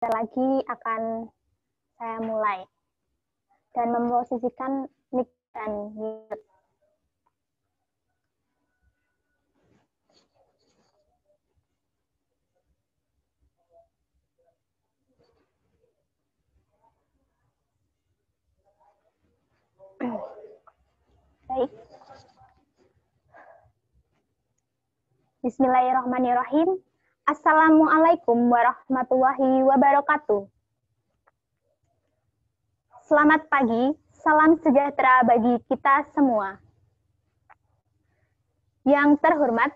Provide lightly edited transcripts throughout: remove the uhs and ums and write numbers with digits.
lagi akan saya mulai dan memposisikan mic dan mute. Baik. Bismillahirrahmanirrahim. Assalamualaikum warahmatullahi wabarakatuh. Selamat pagi, salam sejahtera bagi kita semua. Yang terhormat,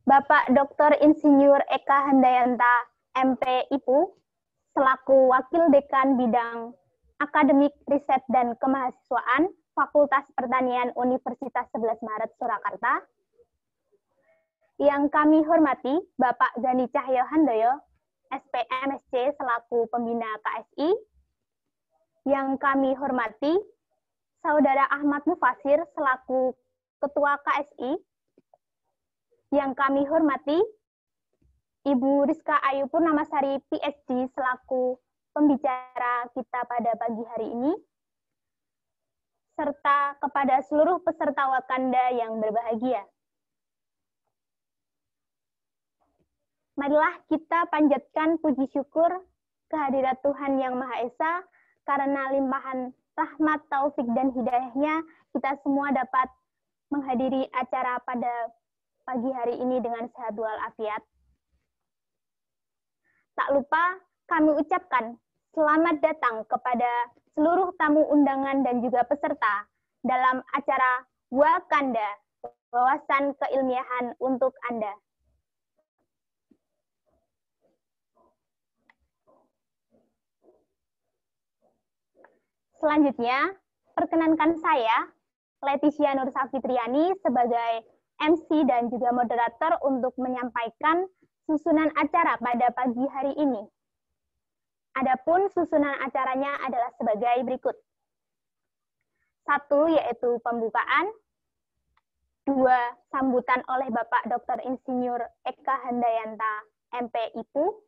Bapak Dr. Insinyur Eka Handayanta, MP IPU, selaku Wakil Dekan Bidang Akademik Riset dan Kemahasiswaan Fakultas Pertanian Universitas 11 Maret Surakarta. Yang kami hormati Bapak Gani Cahyo Handoyo, SPMSC selaku Pembina KSI. Yang kami hormati Saudara Ahmad Mufasir selaku Ketua KSI. Yang kami hormati Ibu Rizka Ayu Purnamasari, PhD selaku pembicara kita pada pagi hari ini, serta kepada seluruh peserta Wakanda yang berbahagia. Marilah kita panjatkan puji syukur kehadirat Tuhan Yang Maha Esa, karena limpahan rahmat, taufik, dan hidayahnya kita semua dapat menghadiri acara pada pagi hari ini dengan sehat walafiat. Tak lupa kami ucapkan selamat datang kepada seluruh tamu undangan dan juga peserta dalam acara Wakanda, wawasan keilmiahan untuk Anda. Selanjutnya, perkenankan saya, Leticia Nur Safitriani, sebagai MC dan juga moderator untuk menyampaikan susunan acara pada pagi hari ini. Adapun susunan acaranya adalah sebagai berikut. 1, yaitu pembukaan. 2, sambutan oleh Bapak Dr. Insinyur Eka Handayanta, MP IPU,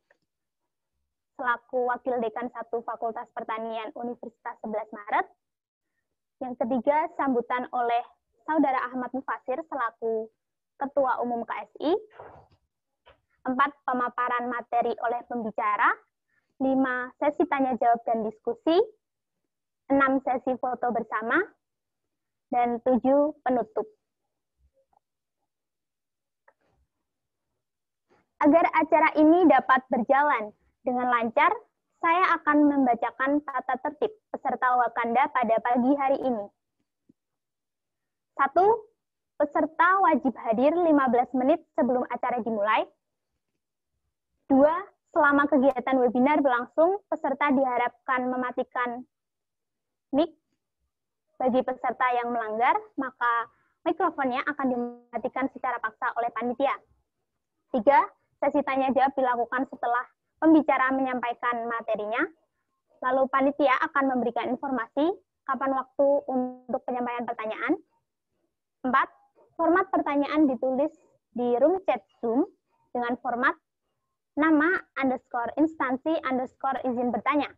selaku Wakil Dekan 1 Fakultas Pertanian Universitas 11 Maret. Yang ketiga, sambutan oleh Saudara Ahmad Mufasir selaku Ketua Umum KSI. 4, pemaparan materi oleh pembicara. 5, sesi tanya jawab dan diskusi. 6, sesi foto bersama. Dan 7, penutup. Agar acara ini dapat berjalan dengan lancar, saya akan membacakan tata tertib peserta Wakanda pada pagi hari ini. 1, peserta wajib hadir 15 menit sebelum acara dimulai. 2, selama kegiatan webinar berlangsung, peserta diharapkan mematikan mic. Bagi peserta yang melanggar, maka mikrofonnya akan dimatikan secara paksa oleh panitia. 3, sesi tanya jawab dilakukan setelah pembicara menyampaikan materinya, lalu panitia akan memberikan informasi kapan waktu untuk penyampaian pertanyaan. 4, format pertanyaan ditulis di room chat Zoom dengan format nama _ instansi _ izin bertanya.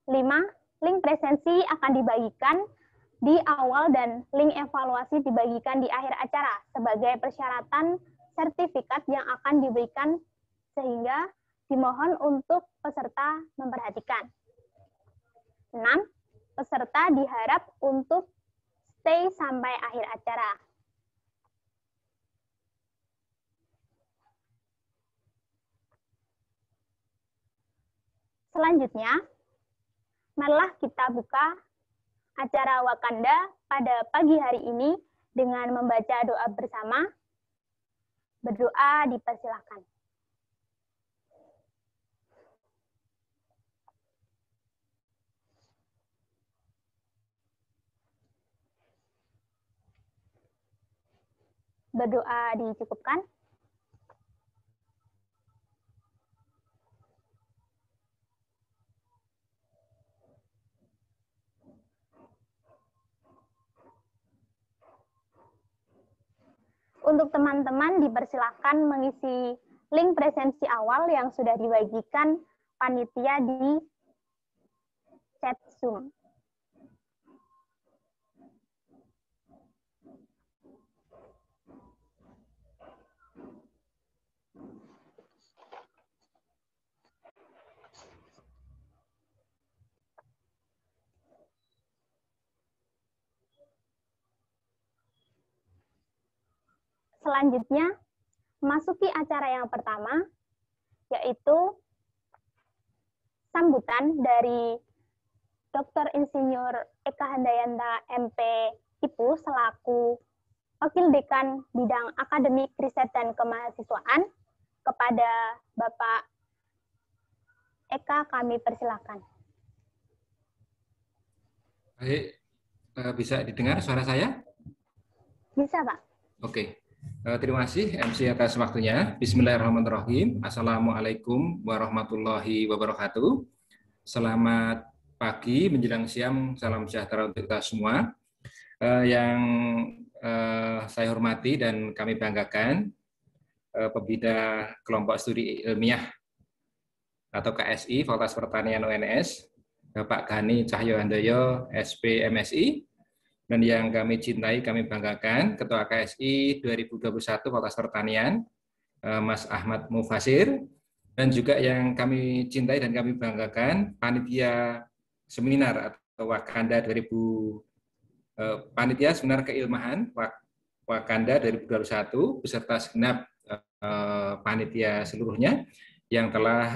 5, link presensi akan dibagikan di awal dan link evaluasi dibagikan di akhir acara sebagai persyaratan sertifikat yang akan diberikan, sehingga dimohon untuk peserta memperhatikan. 6, peserta diharap untuk stay sampai akhir acara. Selanjutnya, marilah kita buka acara Wakanda pada pagi hari ini dengan membaca doa bersama. Berdoa dipersilakan. Berdoa dicukupkan. Untuk teman-teman dipersilakan mengisi link presensi awal yang sudah dibagikan panitia di chat Zoom. Selanjutnya, memasuki acara yang pertama, yaitu sambutan dari Dr. Insinyur Eka Handayanta MP IPU selaku Wakil Dekan Bidang Akademik Riset dan Kemahasiswaan. Kepada Bapak Eka kami persilakan. Baik, bisa didengar suara saya? Bisa, Pak. Oke. Terima kasih MC atas waktunya. Bismillahirrahmanirrahim. Assalamualaikum warahmatullahi wabarakatuh. Selamat pagi menjelang siang. Salam sejahtera untuk kita semua. Yang saya hormati dan kami banggakan, pembina kelompok studi ilmiah atau KSI Fakultas Pertanian UNS, Bapak Gani Cahyohandoyo, SP MSI. Dan yang kami cintai, kami banggakan, Ketua KSI 2021 Fakultas Pertanian, Mas Ahmad Mufasir, dan juga yang kami cintai dan kami banggakan, Panitia Seminar atau Wakanda 2000, Panitia Seminar Keilmuan Wakanda 2021, beserta segenap panitia seluruhnya, yang telah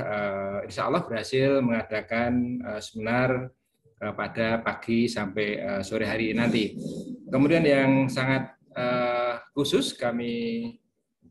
insya Allah berhasil mengadakan seminar pada pagi sampai sore hari nanti. Kemudian yang sangat khusus kami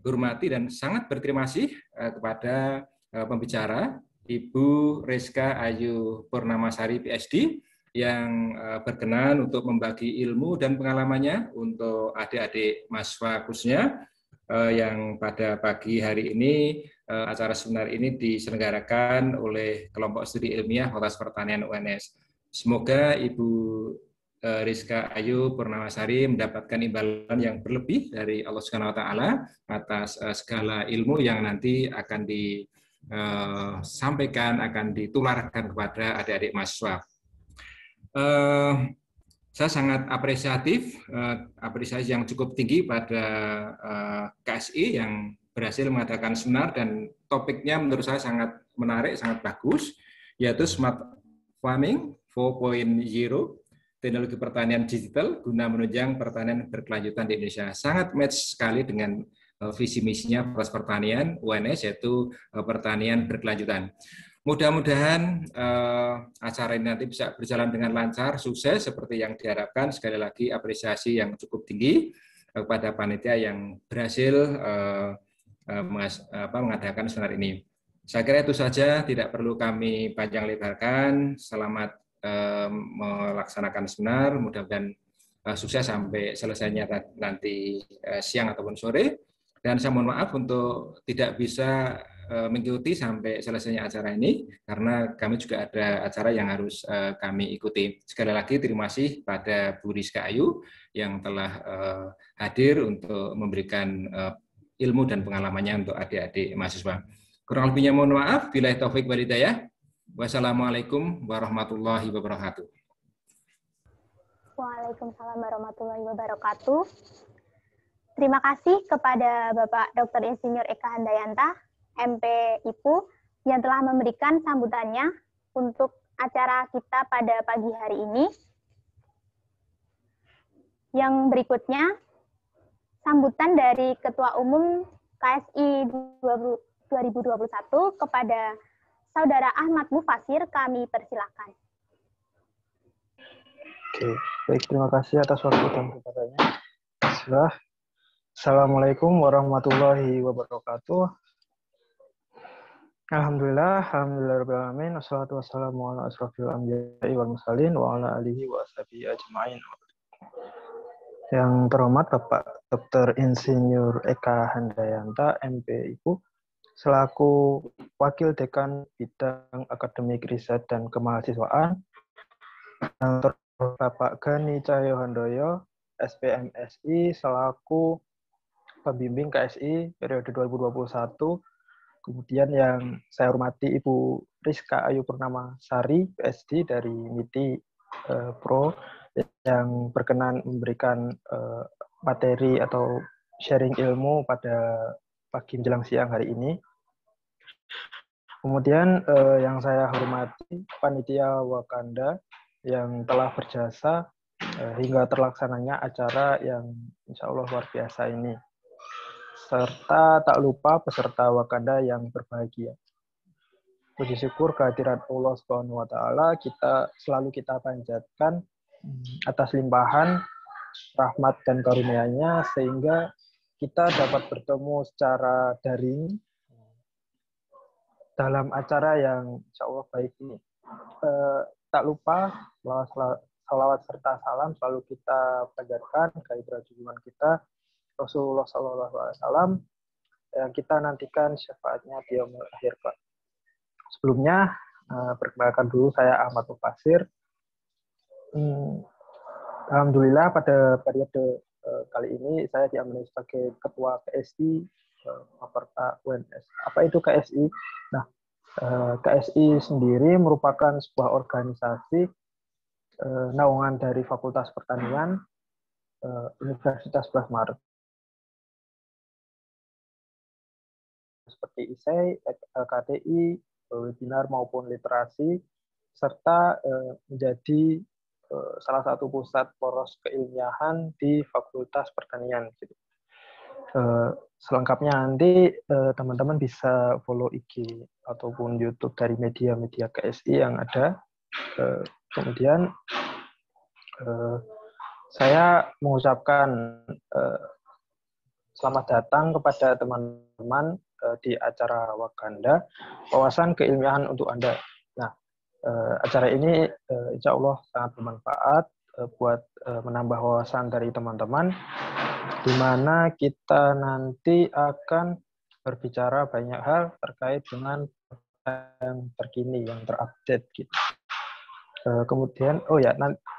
hormati dan sangat berterima kasih kepada pembicara Ibu Rizka Ayu Purnamasari PhD yang berkenan untuk membagi ilmu dan pengalamannya untuk adik-adik mahasiswa khususnya yang pada pagi hari ini acara seminar ini diselenggarakan oleh kelompok studi ilmiah Fakultas Pertanian UNS. Semoga Ibu Rizka Ayu Purnamasari mendapatkan imbalan yang berlebih dari Allah Subhanahu wa taala atas segala ilmu yang nanti akan disampaikan, akan ditularkan kepada adik-adik mahasiswa. Saya sangat apresiasi yang cukup tinggi pada KSI yang berhasil mengadakan seminar dan topiknya menurut saya sangat menarik, sangat bagus, yaitu Smart Farming 4.0, teknologi pertanian digital guna menunjang pertanian berkelanjutan di Indonesia. Sangat match sekali dengan visi misinya Fakultas Pertanian UNS, yaitu pertanian berkelanjutan. Mudah-mudahan acara ini nanti bisa berjalan dengan lancar, sukses seperti yang diharapkan. Sekali lagi apresiasi yang cukup tinggi kepada panitia yang berhasil mengadakan seminar ini. Saya kira itu saja, tidak perlu kami panjang lebarkan. Selamat melaksanakan seminar, mudah-mudahan sukses sampai selesainya nanti siang ataupun sore. Dan saya mohon maaf untuk tidak bisa mengikuti sampai selesainya acara ini, karena kami juga ada acara yang harus kami ikuti. Sekali lagi terima kasih pada Bu Rizka Ayu yang telah hadir untuk memberikan ilmu dan pengalamannya untuk adik-adik mahasiswa. Kurang lebihnya mohon maaf. Billahi taufik wal hidayah. Wassalamualaikum warahmatullahi wabarakatuh. Waalaikumsalam warahmatullahi wabarakatuh. Terima kasih kepada Bapak Dr. Insinyur Eka Handayanta, MP IPU, yang telah memberikan sambutannya untuk acara kita pada pagi hari ini. Yang berikutnya, sambutan dari Ketua Umum KSI 2021 kepada Saudara Ahmad Mufasir, kami persilakan. Oke, baik, terima kasih atas waktu dan kepadanya. Assalamualaikum warahmatullahi wabarakatuh. Alhamdulillahirrahmanirrahim. Wassalatu wassalamu ala asrofil anbiya'i wal mursalin wa ala alihi wa ashabihi ajma'in. Yang terhormat Bapak Dr. Insinyur Eka Handayanta, MP IPU, selaku Wakil Dekan Bidang Akademik Riset dan Kemahasiswaan, yang terhormat Bapak Gani Cahyohandoyo, SPMSI, selaku Pembimbing KSI periode 2021, Kemudian yang saya hormati Ibu Rizka Ayu Purnama Sari, PSD dari MITI Pro, yang berkenan memberikan materi atau sharing ilmu pada pagi menjelang siang hari ini. Kemudian yang saya hormati Panitia Wakanda yang telah berjasa hingga terlaksananya acara yang insya Allah luar biasa ini. Serta tak lupa peserta Wakanda yang berbahagia. Puji syukur kehadirat Allah Subhanahu wa taala selalu kita panjatkan atas limpahan rahmat dan karunia-Nya sehingga kita dapat bertemu secara daring dalam acara yang insya Allah baik ini. Tak lupa salawat serta salam selalu kita panjatkan kehadirat junjungan kita Rasulullah SAW yang kita nantikan syafaatnya di yaumil akhir, Pak. Sebelumnya, perkenalkan dulu saya Ahmad Mufasir. Alhamdulillah pada periode kali ini saya diamanai sebagai Ketua KSI Fakultas UNS. Apa itu KSI? Nah, KSI sendiri merupakan sebuah organisasi naungan dari Fakultas Pertanian Universitas 11 Maret. Seperti ISEI, KTI, webinar maupun literasi, serta menjadi salah satu pusat poros keilmiahan di Fakultas Pertanian. Selengkapnya nanti teman-teman bisa follow IG ataupun YouTube dari media-media KSI yang ada. Kemudian saya mengucapkan selamat datang kepada teman-teman di acara Wakanda, wawasan keilmiahan untuk Anda. Nah, acara ini insya Allah sangat bermanfaat buat menambah wawasan dari teman-teman, di mana kita nanti akan berbicara banyak hal terkait dengan yang terkini, yang terupdate gitu. Kemudian,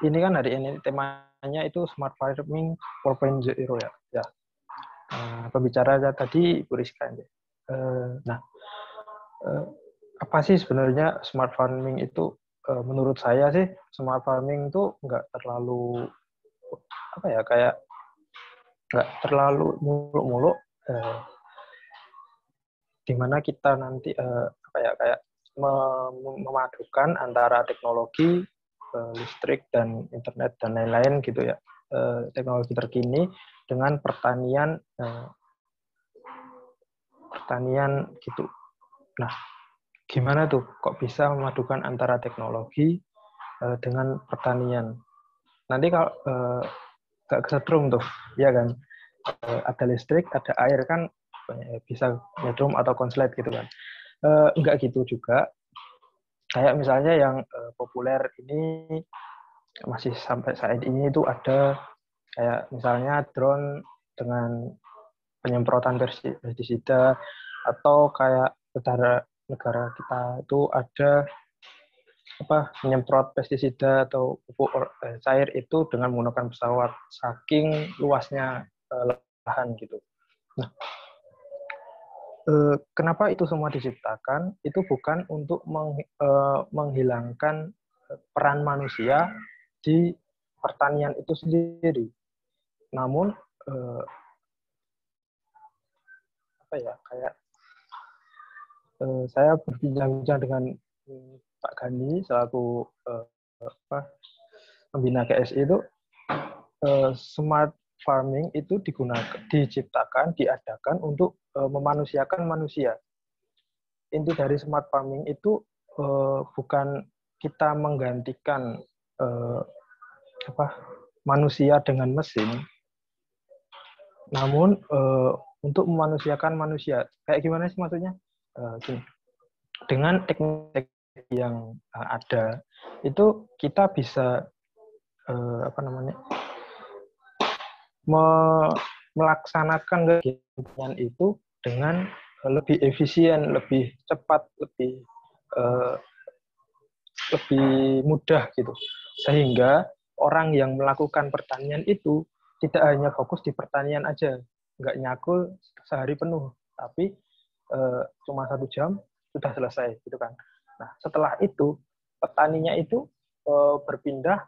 ini kan hari ini temanya itu Smart Farming 4.0 ya. Pembicara tadi Ibu Rizka. Apa sih sebenarnya smart farming itu? Menurut saya sih smart farming itu nggak terlalu kayak nggak terlalu muluk-muluk, di mana kita nanti kayak memadukan antara teknologi listrik dan internet dan lain-lain gitu ya, teknologi terkini dengan pertanian gitu. Nah, gimana tuh kok bisa memadukan antara teknologi dengan pertanian? Nanti kalau gak kesetrum tuh, ya kan? Ada listrik, ada air kan bisa nyetrum atau konslet gitu kan. Enggak gitu juga. Kayak misalnya yang populer ini masih sampai saat ini itu ada kayak misalnya drone dengan penyemprotan pestisida, atau kayak negara kita itu ada menyemprot pestisida atau pupuk cair itu dengan menggunakan pesawat saking luasnya lahan gitu. Nah, kenapa itu semua diciptakan? Itu bukan untuk menghilangkan peran manusia di pertanian itu sendiri, namun saya berbincang-bincang dengan Pak Gani selaku pembina KSI itu, smart farming itu diciptakan, diadakan untuk memanusiakan manusia. Inti dari smart farming itu bukan kita menggantikan manusia dengan mesin, namun untuk memanusiakan manusia. Kayak gimana sih maksudnya? Dengan teknik yang ada, itu kita bisa melaksanakan kegiatan itu dengan lebih efisien, lebih cepat, lebih mudah gitu. Sehingga orang yang melakukan pertanian itu tidak hanya fokus di pertanian aja, nggak nyakul sehari penuh, tapi cuma 1 jam sudah selesai gitu kan. Nah setelah itu petaninya itu berpindah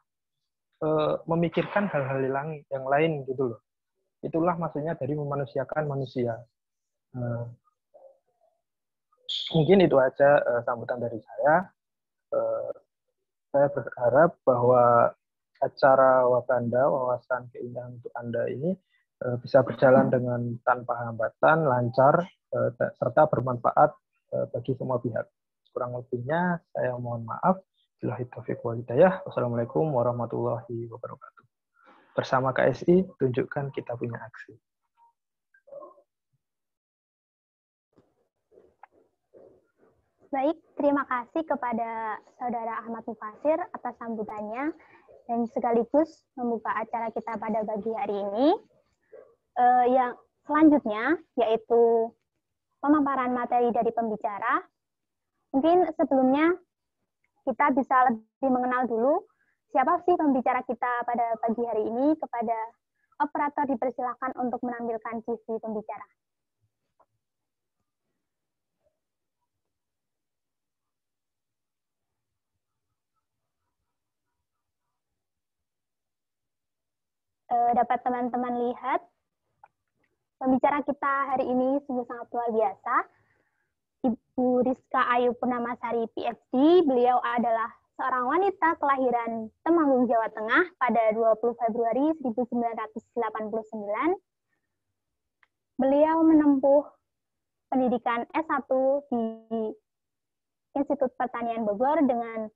memikirkan hal-hal yang lain gitu loh. Itulah maksudnya dari memanusiakan manusia. Mungkin itu aja sambutan dari saya. Saya berharap bahwa acara Wakanda, wawasan keindahan untuk Anda ini bisa berjalan dengan tanpa hambatan, lancar, serta bermanfaat bagi semua pihak. Kurang lebihnya saya mohon maaf. Billahi taufiq wal hidayah. Wassalamualaikum warahmatullahi wabarakatuh. Bersama KSI, tunjukkan kita punya aksi. Baik, terima kasih kepada Saudara Ahmad Mufasir atas sambutannya dan sekaligus membuka acara kita pada pagi hari ini. Yang selanjutnya yaitu pemaparan materi dari pembicara. Mungkin sebelumnya kita bisa lebih mengenal dulu siapa sih pembicara kita pada pagi hari ini. Kepada operator dipersilakan untuk menampilkan CV pembicara. Dapat teman-teman lihat, pembicara kita hari ini sungguh sangat luar biasa. Ibu Rizka Ayu Purnamasari, PhD. Beliau adalah seorang wanita kelahiran Temanggung, Jawa Tengah pada 20 Februari 1989. Beliau menempuh pendidikan S1 di Institut Pertanian Bogor dengan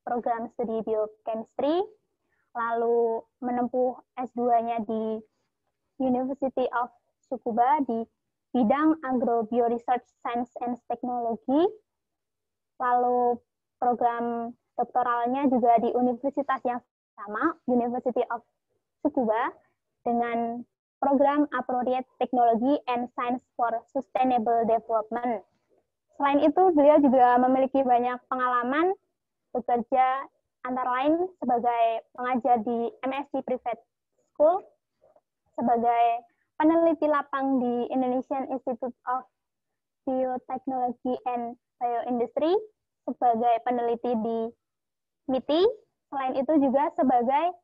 program studi biochemistry, lalu menempuh S2-nya di University of Tsukuba di bidang Agrobioresearch Science and Technology, lalu program doktoralnya juga di universitas yang sama, University of Tsukuba, dengan program Appropriate Technology and Science for Sustainable Development. Selain itu, beliau juga memiliki banyak pengalaman bekerja antara lain sebagai pengajar di MSc Private School, sebagai peneliti lapang di Indonesian Institute of Biotechnology and Bioindustry, sebagai peneliti di MITI, selain itu juga sebagai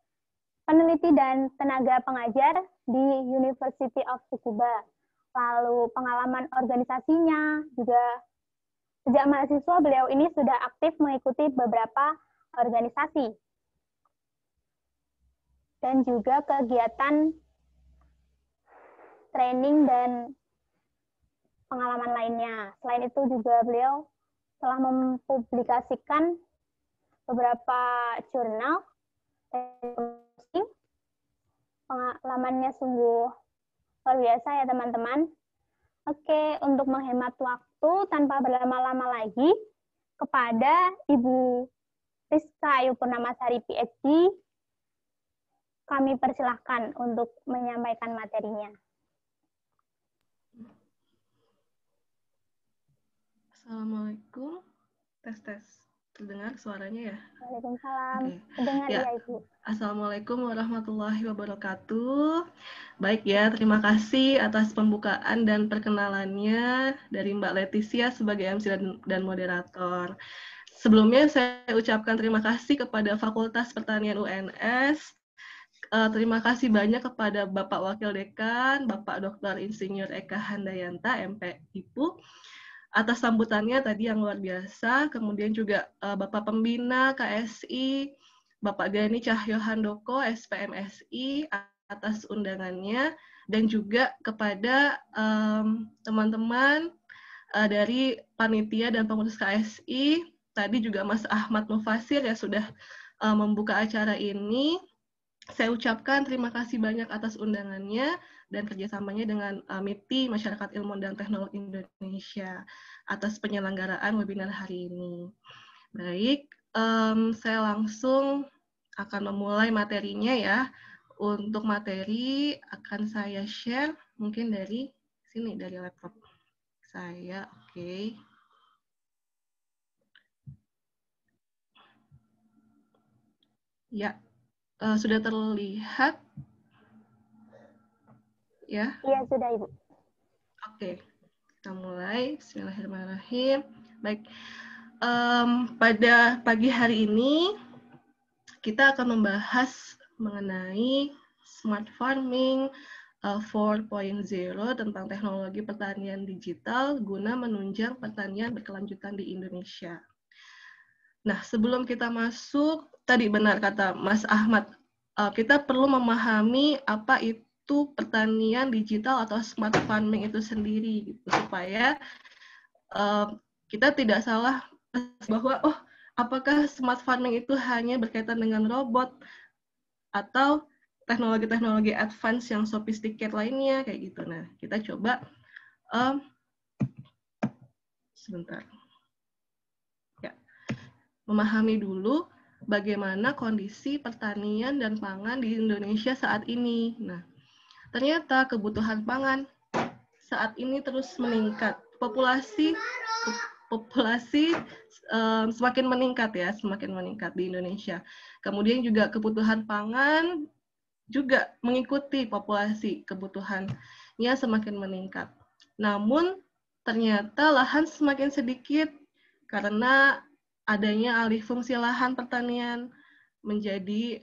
peneliti dan tenaga pengajar di University of Tsukuba. Lalu pengalaman organisasinya juga sejak mahasiswa beliau ini sudah aktif mengikuti beberapa organisasi dan juga kegiatan training dan pengalaman lainnya. Selain itu juga beliau telah mempublikasikan beberapa jurnal dan pengalamannya sungguh luar biasa ya teman-teman. Oke, untuk menghemat waktu tanpa berlama-lama lagi, kepada Ibu Rizka Ayu Purnamasari, PhD, kami persilahkan untuk menyampaikan materinya. Assalamualaikum. Tes. Terdengar suaranya ya? Waalaikumsalam. Okay. Terdengar ya, Ibu. Assalamualaikum warahmatullahi wabarakatuh. Baik ya, terima kasih atas pembukaan dan perkenalannya dari Mbak Leticia sebagai MC dan moderator. Sebelumnya saya ucapkan terima kasih kepada Fakultas Pertanian UNS. Terima kasih banyak kepada Bapak Wakil Dekan, Bapak Dr. Insinyur Eka Handayanta, MP IPU, atas sambutannya tadi yang luar biasa. Kemudian juga Bapak Pembina KSI, Bapak Gani Cahyo Handoko, SPMSI, atas undangannya, dan juga kepada teman-teman dari panitia dan pengurus KSI. Tadi juga Mas Ahmad Mufasir ya sudah membuka acara ini. Saya ucapkan terima kasih banyak atas undangannya dan kerjasamanya dengan MIPI, Masyarakat Ilmu dan Teknologi Indonesia, atas penyelenggaraan webinar hari ini. Baik, saya langsung akan memulai materinya ya. Untuk materi akan saya share mungkin dari sini, dari laptop saya. Oke. Ya, sudah terlihat? Ya? Iya, sudah Ibu. Oke, kita Kita mulai. Bismillahirrahmanirrahim. Baik, pada pagi hari ini kita akan membahas mengenai smart farming 4.0 tentang teknologi pertanian digital guna menunjang pertanian berkelanjutan di Indonesia. Nah, sebelum kita masuk, tadi benar kata Mas Ahmad, kita perlu memahami apa itu pertanian digital atau smart farming itu sendiri, gitu, supaya kita tidak salah bahwa apakah smart farming itu hanya berkaitan dengan robot atau teknologi-teknologi advance yang sophisticated lainnya kayak gitu. Nah, kita coba sebentar. Ya. Memahami dulu bagaimana kondisi pertanian dan pangan di Indonesia saat ini. Nah, ternyata kebutuhan pangan saat ini terus meningkat. Populasi semakin meningkat ya, semakin meningkat di Indonesia. Kemudian juga kebutuhan pangan juga mengikuti populasi, kebutuhannya semakin meningkat. Namun ternyata lahan semakin sedikit karena adanya alih fungsi lahan pertanian menjadi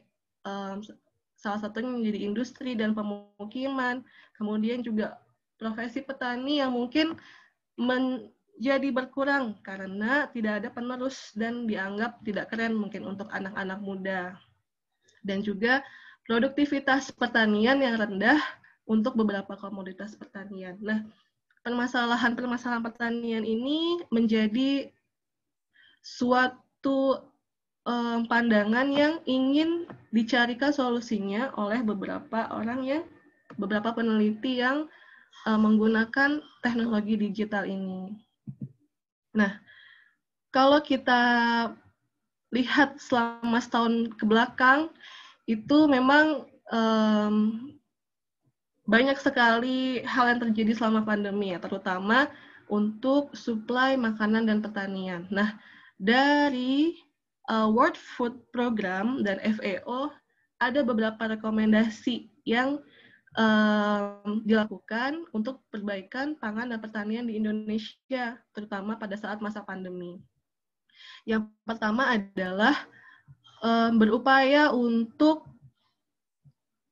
salah satunya menjadi industri dan pemukiman. Kemudian juga profesi petani yang mungkin menjadi berkurang karena tidak ada penerus dan dianggap tidak keren mungkin untuk anak-anak muda. Dan juga produktivitas pertanian yang rendah untuk beberapa komoditas pertanian. Nah, permasalahan pertanian ini menjadi suatu pandangan yang ingin dicarikan solusinya oleh beberapa peneliti yang menggunakan teknologi digital ini. Nah, kalau kita lihat selama setahun ke belakang, itu memang banyak sekali hal yang terjadi selama pandemi ya, terutama untuk suplai makanan dan pertanian. Nah, dari World Food Program dan FAO ada beberapa rekomendasi yang dilakukan untuk perbaikan pangan dan pertanian di Indonesia, terutama pada saat masa pandemi. Yang pertama adalah berupaya untuk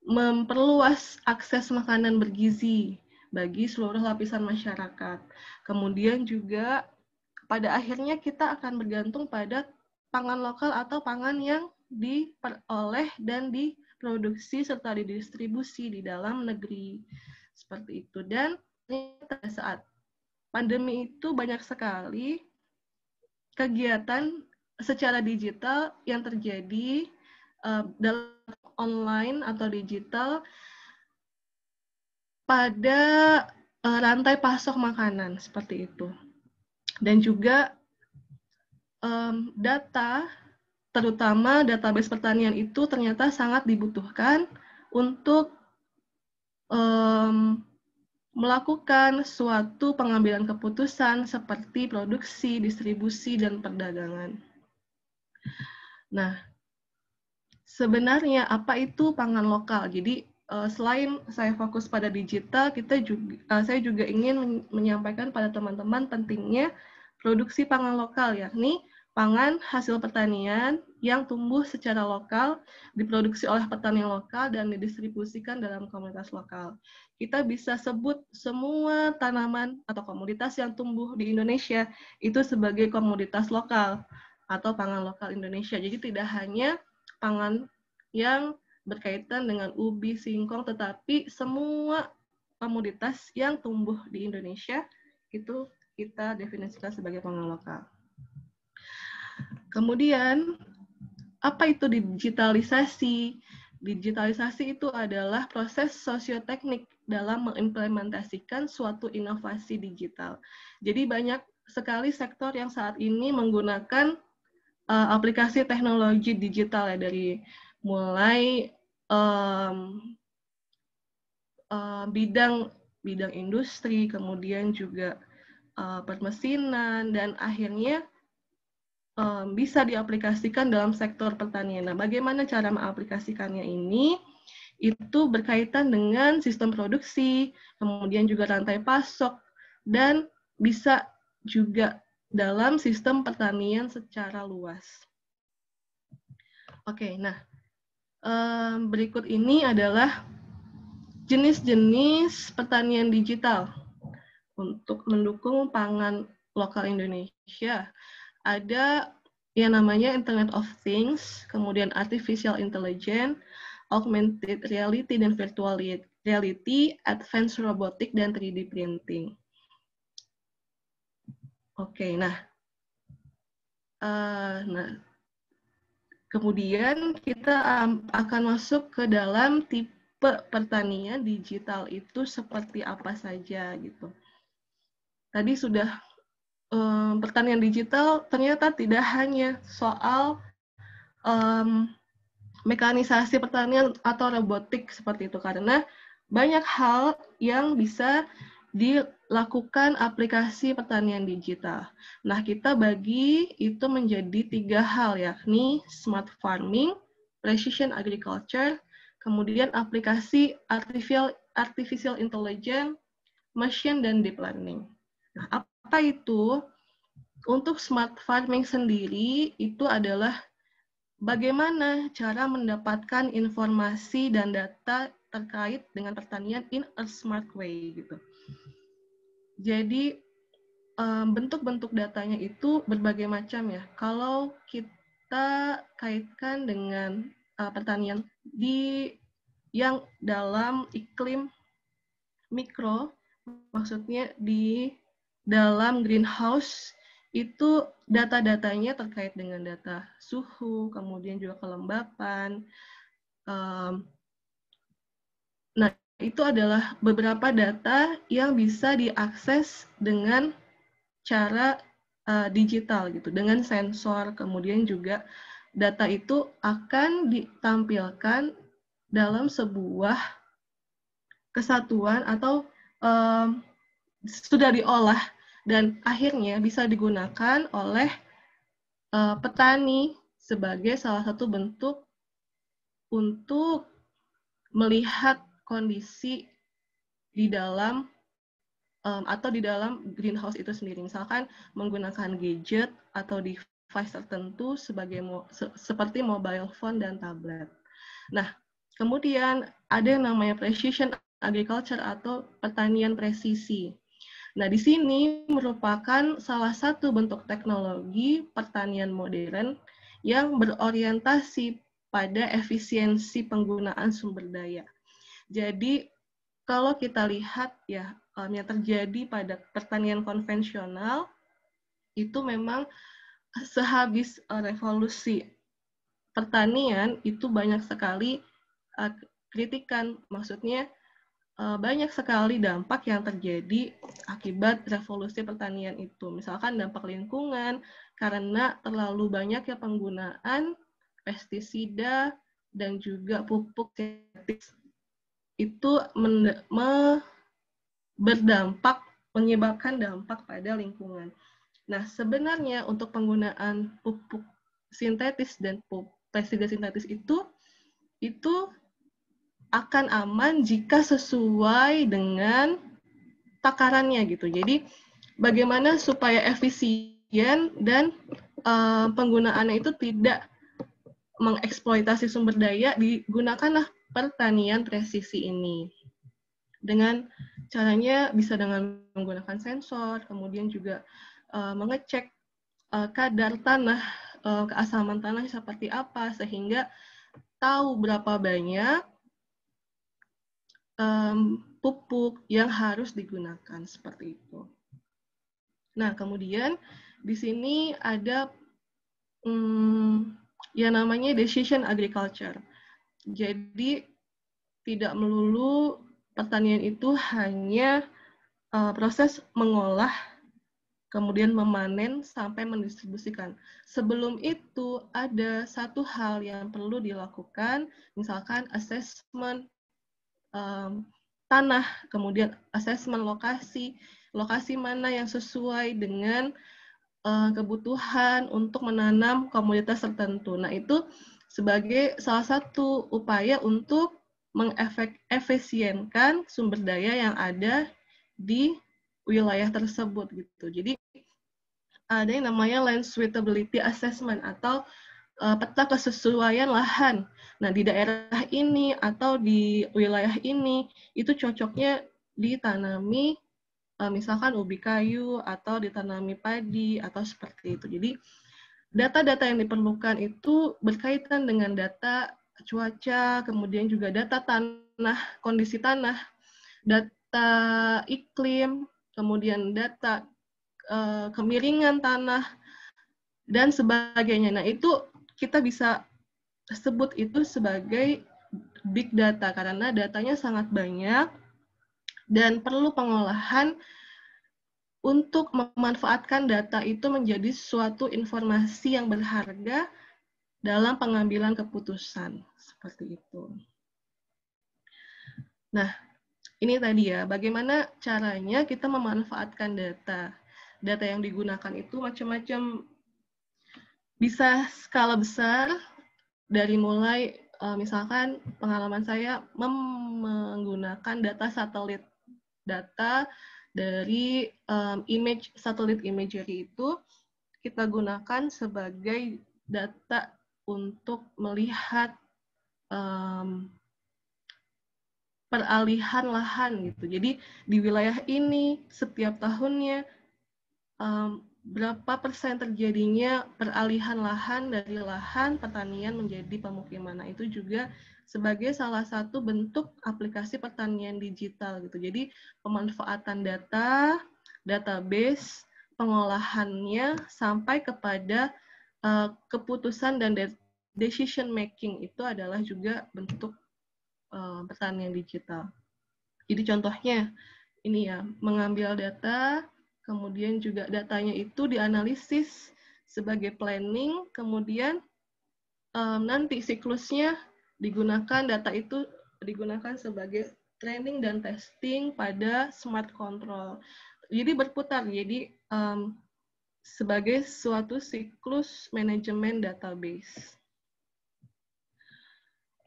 memperluas akses makanan bergizi bagi seluruh lapisan masyarakat. Kemudian juga pada akhirnya kita akan bergantung pada pangan lokal atau pangan yang diperoleh dan diproduksi serta didistribusi di dalam negeri. Seperti itu. Dan pada saat pandemi itu banyak sekali kegiatan secara digital yang terjadi dalam online atau digital pada rantai pasok makanan seperti itu. Dan juga data, terutama database pertanian itu ternyata sangat dibutuhkan untuk melakukan suatu pengambilan keputusan seperti produksi, distribusi, dan perdagangan. Nah, sebenarnya apa itu pangan lokal? Jadi selain saya fokus pada digital, saya juga ingin menyampaikan pada teman-teman pentingnya produksi pangan lokal, yakni pangan hasil pertanian yang tumbuh secara lokal, diproduksi oleh petani lokal, dan didistribusikan dalam komunitas lokal. Kita bisa sebut semua tanaman atau komoditas yang tumbuh di Indonesia itu sebagai komoditas lokal atau pangan lokal Indonesia. Jadi tidak hanya pangan yang berkaitan dengan ubi, singkong, tetapi semua komoditas yang tumbuh di Indonesia itu kita definisikan sebagai pangan lokal. Kemudian, apa itu digitalisasi? Digitalisasi itu adalah proses sosioteknik dalam mengimplementasikan suatu inovasi digital. Jadi banyak sekali sektor yang saat ini menggunakan aplikasi teknologi digital ya, dari mulai bidang industri, kemudian juga permesinan, dan akhirnya bisa diaplikasikan dalam sektor pertanian. Nah, bagaimana cara mengaplikasikannya ini? Itu berkaitan dengan sistem produksi, kemudian juga rantai pasok, dan bisa juga dalam sistem pertanian secara luas. Oke, nah berikut ini adalah jenis-jenis pertanian digital untuk mendukung pangan lokal Indonesia. Ada yang namanya Internet of Things, kemudian Artificial Intelligence, Augmented Reality dan Virtual Reality, Advanced Robotic, dan 3D Printing. Oke, nah kemudian kita akan masuk ke dalam tipe pertanian digital itu seperti apa saja gitu. Tadi sudah pertanian digital ternyata tidak hanya soal mekanisasi pertanian atau robotik seperti itu, karena banyak hal yang bisa dilakukan aplikasi pertanian digital. Nah, kita bagi itu menjadi 3 hal, yakni smart farming, precision agriculture, kemudian aplikasi artificial intelligence, machine, dan deep learning. Nah, apa itu? Untuk smart farming sendiri, itu adalah bagaimana cara mendapatkan informasi dan data terkait dengan pertanian in a smart way gitu. Jadi bentuk-bentuk datanya itu berbagai macam ya. Kalau kita kaitkan dengan pertanian yang dalam iklim mikro, maksudnya di dalam greenhouse, itu data-datanya terkait dengan data suhu, kemudian juga kelembapan. Nah, itu adalah beberapa data yang bisa diakses dengan cara digital gitu, dengan sensor. Kemudian juga data itu akan ditampilkan dalam sebuah kesatuan atau sudah diolah dan akhirnya bisa digunakan oleh petani sebagai salah satu bentuk untuk melihat kondisi di dalam atau di dalam greenhouse itu sendiri. Misalkan menggunakan gadget atau device tertentu seperti mobile phone dan tablet. Nah, kemudian ada yang namanya precision agriculture atau pertanian presisi. Nah, di sini merupakan salah satu bentuk teknologi pertanian modern yang berorientasi pada efisiensi penggunaan sumber daya. Jadi, kalau kita lihat ya, yang terjadi pada pertanian konvensional, itu memang sehabis revolusi pertanian, itu banyak sekali kritikan, maksudnya banyak sekali dampak yang terjadi akibat revolusi pertanian itu. Misalkan dampak lingkungan, karena terlalu banyaknya penggunaan pestisida dan juga pupuk sintetis. Itu menyebabkan dampak pada lingkungan. Nah, sebenarnya untuk penggunaan pupuk sintetis dan pestisida sintetis itu akan aman jika sesuai dengan takarannya gitu. Jadi bagaimana supaya efisien dan penggunaannya itu tidak mengeksploitasi sumber daya, digunakanlah pertanian presisi ini. Dengan caranya bisa dengan menggunakan sensor, kemudian juga mengecek kadar tanah, keasaman tanah seperti apa, sehingga tahu berapa banyak pupuk yang harus digunakan seperti itu. Nah, kemudian di sini ada yang namanya decision agriculture. Jadi tidak melulu pertanian itu hanya proses mengolah, kemudian memanen sampai mendistribusikan. Sebelum itu ada satu hal yang perlu dilakukan, misalkan assessment tanah, kemudian asesmen lokasi mana yang sesuai dengan kebutuhan untuk menanam komoditas tertentu. Nah, itu sebagai salah satu upaya untuk mengefisienkan sumber daya yang ada di wilayah tersebut gitu. Jadi ada yang namanya land suitability assessment atau peta kesesuaian lahan. Nah, di daerah ini atau di wilayah ini itu cocoknya ditanami misalkan ubi kayu atau ditanami padi atau seperti itu. Jadi data-data yang diperlukan itu berkaitan dengan data cuaca, kemudian juga data tanah, kondisi tanah, data iklim, kemudian data kemiringan tanah, dan sebagainya. Nah, itu kita bisa sebut itu sebagai big data karena datanya sangat banyak dan perlu pengolahan untuk memanfaatkan data itu menjadi suatu informasi yang berharga dalam pengambilan keputusan. Seperti itu. Nah, ini tadi ya, bagaimana caranya kita memanfaatkan data. Data yang digunakan itu macam-macam, bisa skala besar, dari mulai misalkan pengalaman saya menggunakan data satelit. Data dari satelit imagery itu kita gunakan sebagai data untuk melihat peralihan lahan gitu. Jadi di wilayah ini setiap tahunnya berapa persen terjadinya peralihan lahan dari lahan pertanian menjadi pemukiman. Nah, itu juga sebagai salah satu bentuk aplikasi pertanian digital gitu. Jadi pemanfaatan data, database, pengolahannya sampai kepada keputusan dan decision making itu adalah juga bentuk pertanian digital. Jadi contohnya ini ya, mengambil data, kemudian juga datanya itu dianalisis sebagai planning, kemudian nanti siklusnya digunakan, data itu digunakan sebagai training dan testing pada smart control. Jadi berputar, jadi sebagai suatu siklus manajemen database.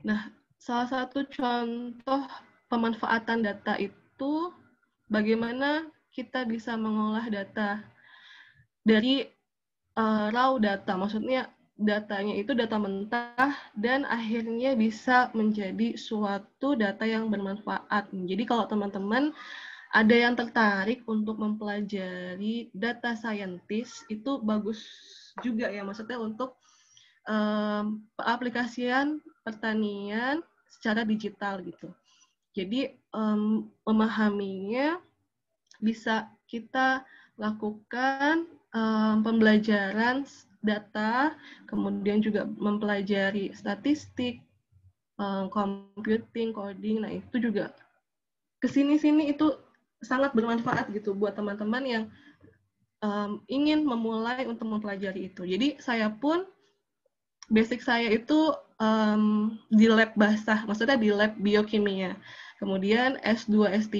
Nah, salah satu contoh pemanfaatan data itu bagaimana kita bisa mengolah data dari raw data, maksudnya datanya itu data mentah dan akhirnya bisa menjadi suatu data yang bermanfaat. Jadi kalau teman-teman ada yang tertarik untuk mempelajari data scientist, itu bagus juga ya, maksudnya untuk aplikasian pertanian secara digital gitu. Jadi memahaminya bisa kita lakukan pembelajaran data, kemudian juga mempelajari statistik, computing, coding. Nah, itu juga kesini-sini itu sangat bermanfaat gitu buat teman-teman yang ingin memulai untuk mempelajari itu. Jadi saya pun basic saya itu di lab basah, maksudnya di lab biokimia. Kemudian S2, S3,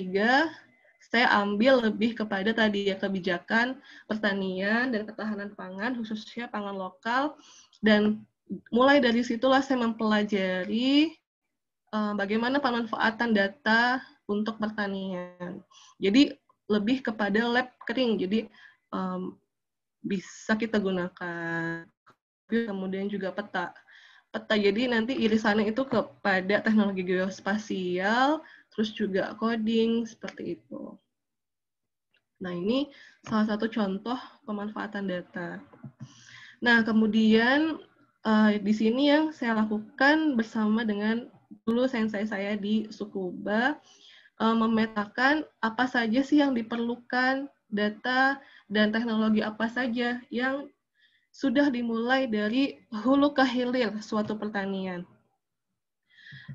saya ambil lebih kepada tadi ya kebijakan pertanian dan ketahanan pangan, khususnya pangan lokal. Dan mulai dari situlah saya mempelajari bagaimana pemanfaatan data untuk pertanian. Jadi lebih kepada lab kering, jadi bisa kita gunakan. Kemudian juga peta. Jadi nanti irisannya itu kepada teknologi geospasial, terus juga coding, seperti itu. Nah, ini salah satu contoh pemanfaatan data. Nah, kemudian di sini yang saya lakukan bersama dengan dulu sensei saya di Tsukuba, memetakan apa saja sih yang diperlukan, data dan teknologi apa saja yang sudah dimulai dari hulu ke hilir suatu pertanian.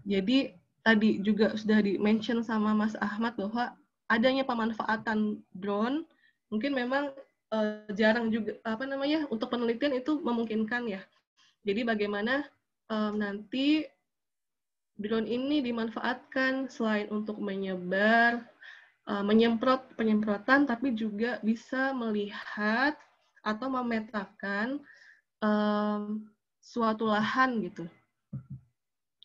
Jadi tadi juga sudah di-mention sama Mas Ahmad bahwa adanya pemanfaatan drone, mungkin memang jarang juga untuk penelitian itu memungkinkan ya. Jadi bagaimana nanti drone ini dimanfaatkan selain untuk menyebar, penyemprotan, tapi juga bisa melihat atau memetakan suatu lahan gitu.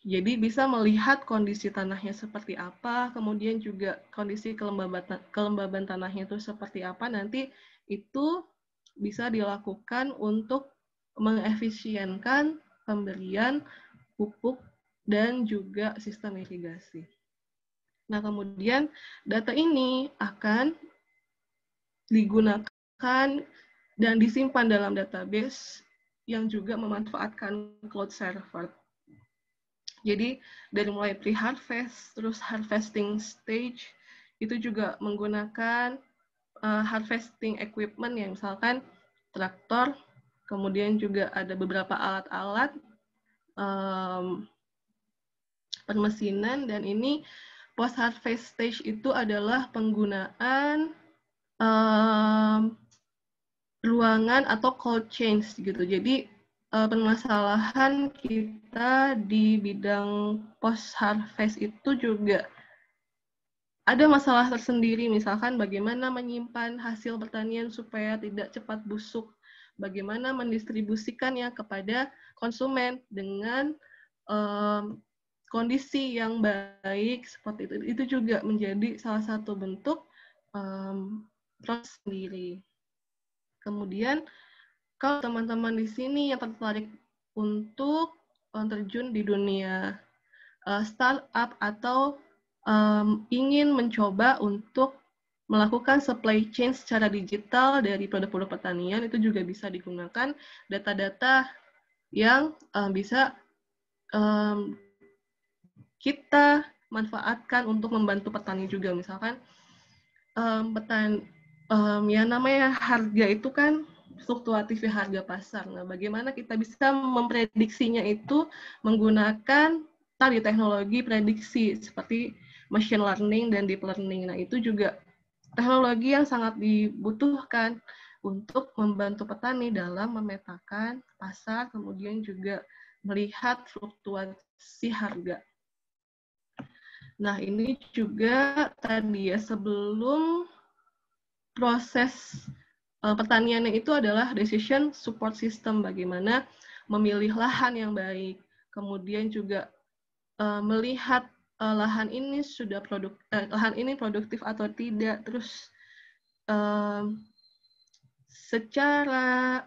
Jadi bisa melihat kondisi tanahnya seperti apa, kemudian juga kondisi kelembaban tanahnya itu seperti apa, nanti itu bisa dilakukan untuk mengefisienkan pemberian pupuk dan juga sistem irigasi. Nah, kemudian data ini akan digunakan dan disimpan dalam database yang juga memanfaatkan cloud server. Jadi dari mulai pre-harvest, terus harvesting stage, itu juga menggunakan harvesting equipment yang misalkan traktor, kemudian juga ada beberapa alat-alat permesinan, dan ini post-harvest stage itu adalah penggunaan ruangan atau cold chain gitu. Jadi permasalahan kita di bidang post-harvest itu juga ada masalah tersendiri, misalkan bagaimana menyimpan hasil pertanian supaya tidak cepat busuk, bagaimana mendistribusikannya kepada konsumen dengan kondisi yang baik, seperti itu. Itu juga menjadi salah satu bentuk proses sendiri. Kemudian, kalau teman-teman di sini yang tertarik untuk terjun di dunia startup atau ingin mencoba untuk melakukan supply chain secara digital dari produk-produk pertanian, itu juga bisa digunakan data-data yang bisa kita manfaatkan untuk membantu petani juga. Misalkan yang namanya harga itu kan fluktuatif ya, harga pasar. Nah, bagaimana kita bisa memprediksinya itu menggunakan tadi teknologi prediksi seperti machine learning dan deep learning. Nah, itu juga teknologi yang sangat dibutuhkan untuk membantu petani dalam memetakan pasar, kemudian juga melihat fluktuasi harga. Nah, ini juga tadi ya, sebelum proses pertaniannya itu adalah decision support system, bagaimana memilih lahan yang baik, kemudian juga melihat lahan ini lahan ini produktif atau tidak, terus secara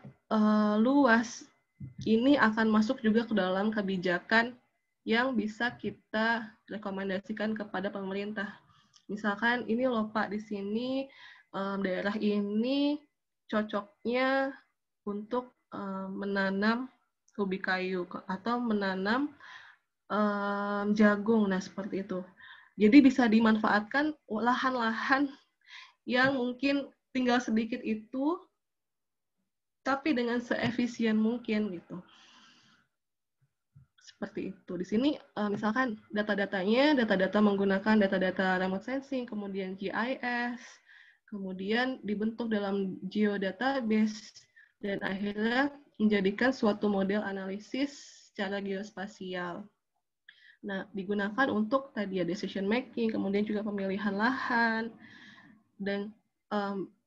luas ini akan masuk juga ke dalam kebijakan yang bisa kita rekomendasikan kepada pemerintah. Misalkan ini loh Pak, di sini daerah ini cocoknya untuk menanam ubi kayu atau menanam jagung, nah seperti itu. Jadi bisa dimanfaatkan lahan-lahan yang mungkin tinggal sedikit itu, tapi dengan seefisien mungkin gitu. Seperti itu. Di sini misalkan data-datanya, data-data menggunakan data-data remote sensing, kemudian GIS, kemudian dibentuk dalam geodatabase, dan akhirnya menjadikan suatu model analisis secara geospasial. Nah, digunakan untuk tadi ya decision making, kemudian juga pemilihan lahan, dan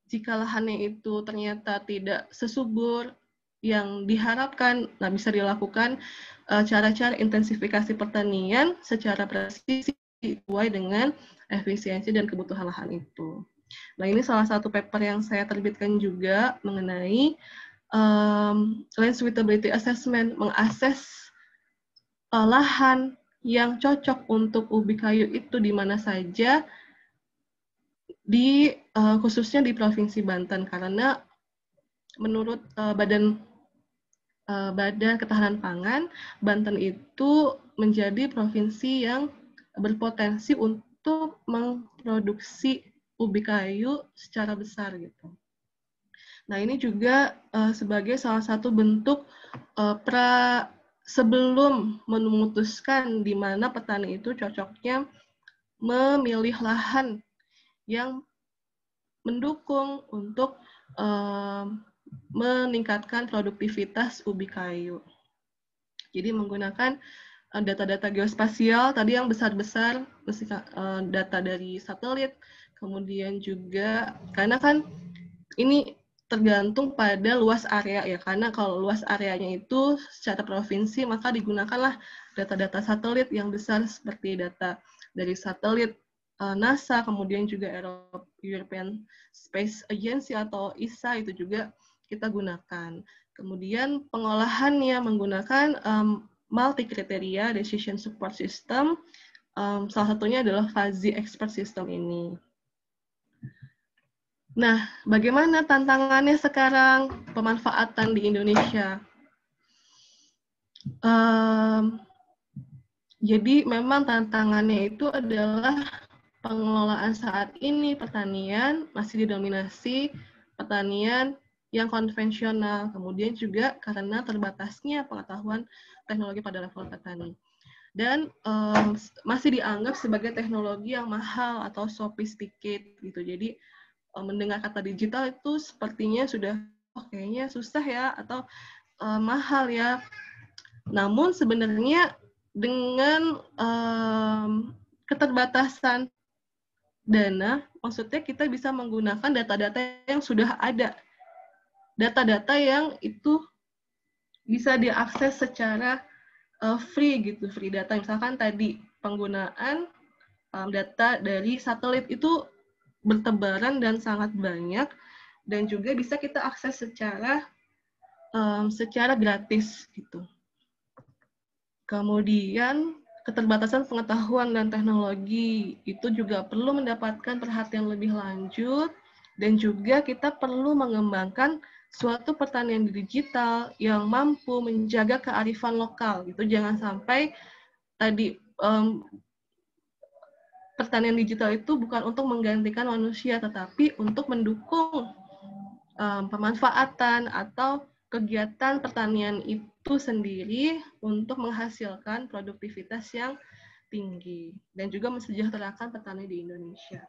jika lahannya itu ternyata tidak sesubur yang diharapkan, nah bisa dilakukan cara-cara intensifikasi pertanian secara presisi sesuai dengan efisiensi dan kebutuhan lahan itu. Nah, ini salah satu paper yang saya terbitkan juga mengenai land suitability assessment, mengakses lahan yang cocok untuk ubi kayu itu di mana saja, khususnya di Provinsi Banten, karena menurut Badan Ketahanan Pangan, Banten itu menjadi provinsi yang berpotensi untuk memproduksi ubi kayu secara besar gitu. Nah, ini juga sebagai salah satu bentuk sebelum memutuskan di mana petani itu cocoknya memilih lahan yang mendukung untuk meningkatkan produktivitas ubi kayu. Jadi menggunakan data-data geospasial tadi yang besar-besar, data dari satelit, kemudian juga karena kan ini tergantung pada luas area ya, karena kalau luas areanya itu secara provinsi maka digunakanlah data-data satelit yang besar seperti data dari satelit NASA, kemudian juga European Space Agency atau ESA itu juga kita gunakan. Kemudian pengolahannya menggunakan multi kriteria decision support system, salah satunya adalah fuzzy expert system ini. Nah, bagaimana tantangannya sekarang pemanfaatan di Indonesia? Jadi memang tantangannya itu adalah pengelolaan saat ini pertanian masih didominasi pertanian yang konvensional, kemudian juga karena terbatasnya pengetahuan teknologi pada level petani. Dan masih dianggap sebagai teknologi yang mahal atau sophisticated gitu. Jadi mendengar kata digital itu sepertinya sudah kayaknya susah ya atau mahal ya. Namun sebenarnya dengan keterbatasan dana, maksudnya kita bisa menggunakan data-data yang sudah ada. Data-data yang itu bisa diakses secara free gitu, free data. Misalkan tadi penggunaan data dari satelit itu bertebaran dan sangat banyak, dan juga bisa kita akses secara gratis gitu. Kemudian keterbatasan pengetahuan dan teknologi itu juga perlu mendapatkan perhatian lebih lanjut, dan juga kita perlu mengembangkan suatu pertanian digital yang mampu menjaga kearifan lokal gitu. Jangan sampai tadi pertanian digital itu bukan untuk menggantikan manusia, tetapi untuk mendukung pemanfaatan atau kegiatan pertanian itu sendiri untuk menghasilkan produktivitas yang tinggi dan juga mensejahterakan petani di Indonesia.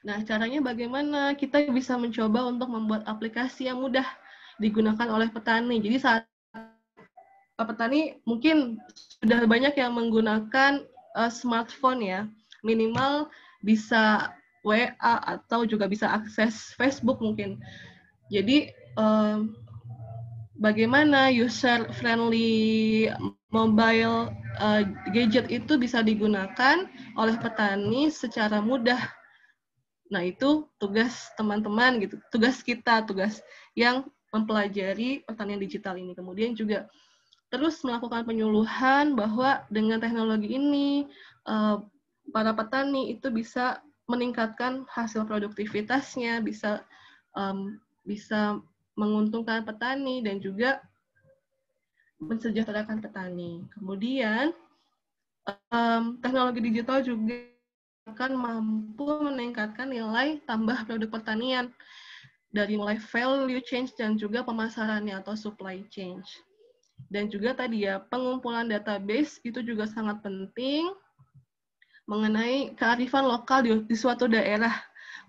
Nah, caranya bagaimana? Kita bisa mencoba untuk membuat aplikasi yang mudah digunakan oleh petani. Jadi saat petani mungkin sudah banyak yang menggunakan smartphone ya, minimal bisa WA atau juga bisa akses Facebook mungkin. Jadi bagaimana user friendly mobile gadget itu bisa digunakan oleh petani secara mudah. Nah, itu tugas teman-teman gitu, tugas kita, tugas yang mempelajari pertanian digital ini. Kemudian juga terus melakukan penyuluhan bahwa dengan teknologi ini para petani itu bisa meningkatkan hasil produktivitasnya, bisa menguntungkan petani dan juga mensejahterakan petani. Kemudian teknologi digital juga akan mampu meningkatkan nilai tambah produk pertanian dari mulai value change dan juga pemasarannya atau supply chain. Dan juga tadi ya, pengumpulan database itu juga sangat penting mengenai kearifan lokal di suatu daerah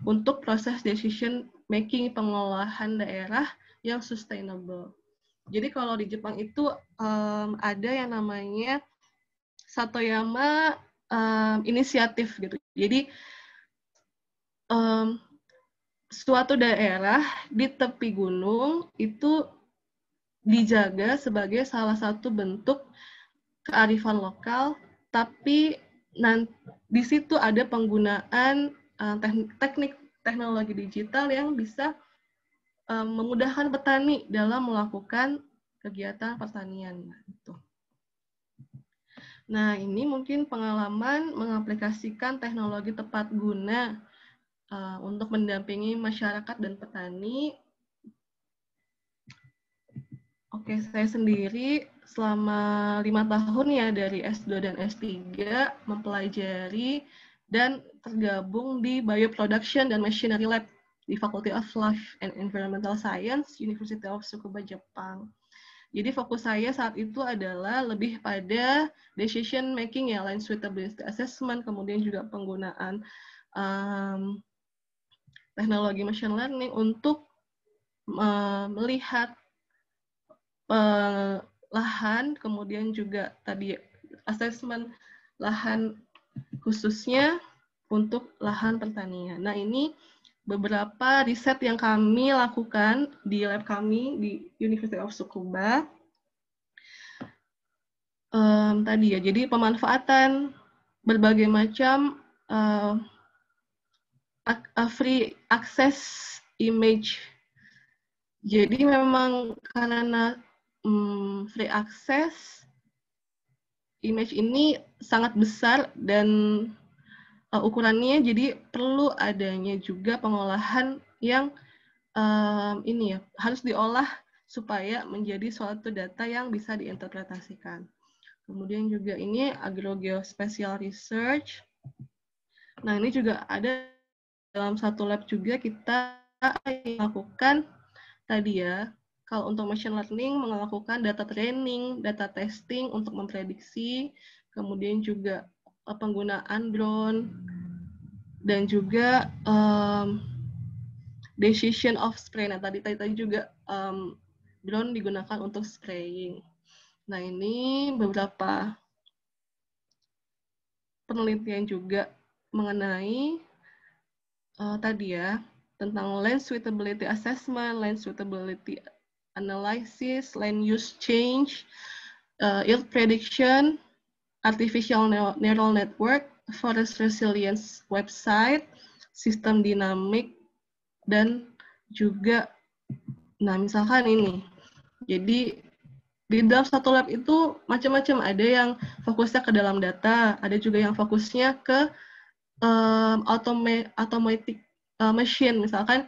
untuk proses decision making pengolahan daerah yang sustainable. Jadi kalau di Jepang itu ada yang namanya Satoyama inisiatif gitu. Jadi suatu daerah di tepi gunung itu dijaga sebagai salah satu bentuk kearifan lokal, tapi di situ ada penggunaan teknik teknologi digital yang bisa memudahkan petani dalam melakukan kegiatan pertanian. Nah, ini mungkin pengalaman mengaplikasikan teknologi tepat guna untuk mendampingi masyarakat dan petani. Oke, saya sendiri selama 5 tahun ya dari S2 dan S3 mempelajari dan tergabung di Bioproduction dan Machinery Lab di Faculty of Life and Environmental Science, University of Tsukuba, Jepang. Jadi fokus saya saat itu adalah lebih pada decision making ya, line suitability assessment, kemudian juga penggunaan teknologi machine learning untuk melihat lahan, kemudian juga tadi assessment lahan khususnya untuk lahan pertanian. Nah, ini beberapa riset yang kami lakukan di lab kami di University of Tsukuba. Tadi ya, jadi pemanfaatan berbagai macam free access image. Jadi memang karena free access image ini sangat besar dan ukurannya, jadi perlu adanya juga pengolahan yang ini ya, harus diolah supaya menjadi suatu data yang bisa diinterpretasikan. Kemudian juga ini agrogeospatial research. Nah, ini juga ada dalam satu lab juga kita lakukan tadi ya. Kalau untuk machine learning melakukan data training, data testing untuk memprediksi, kemudian juga penggunaan drone dan juga decision of spray. Nah, tadi juga drone digunakan untuk spraying. Nah, ini beberapa penelitian juga mengenai tadi ya, tentang land suitability assessment, land suitability analysis, land use change, yield prediction, artificial neural network, forest resilience website, sistem dinamik, dan juga, nah misalkan ini, jadi di dalam satu lab itu macam-macam, ada yang fokusnya ke dalam data, ada juga yang fokusnya ke automatic machine, misalkan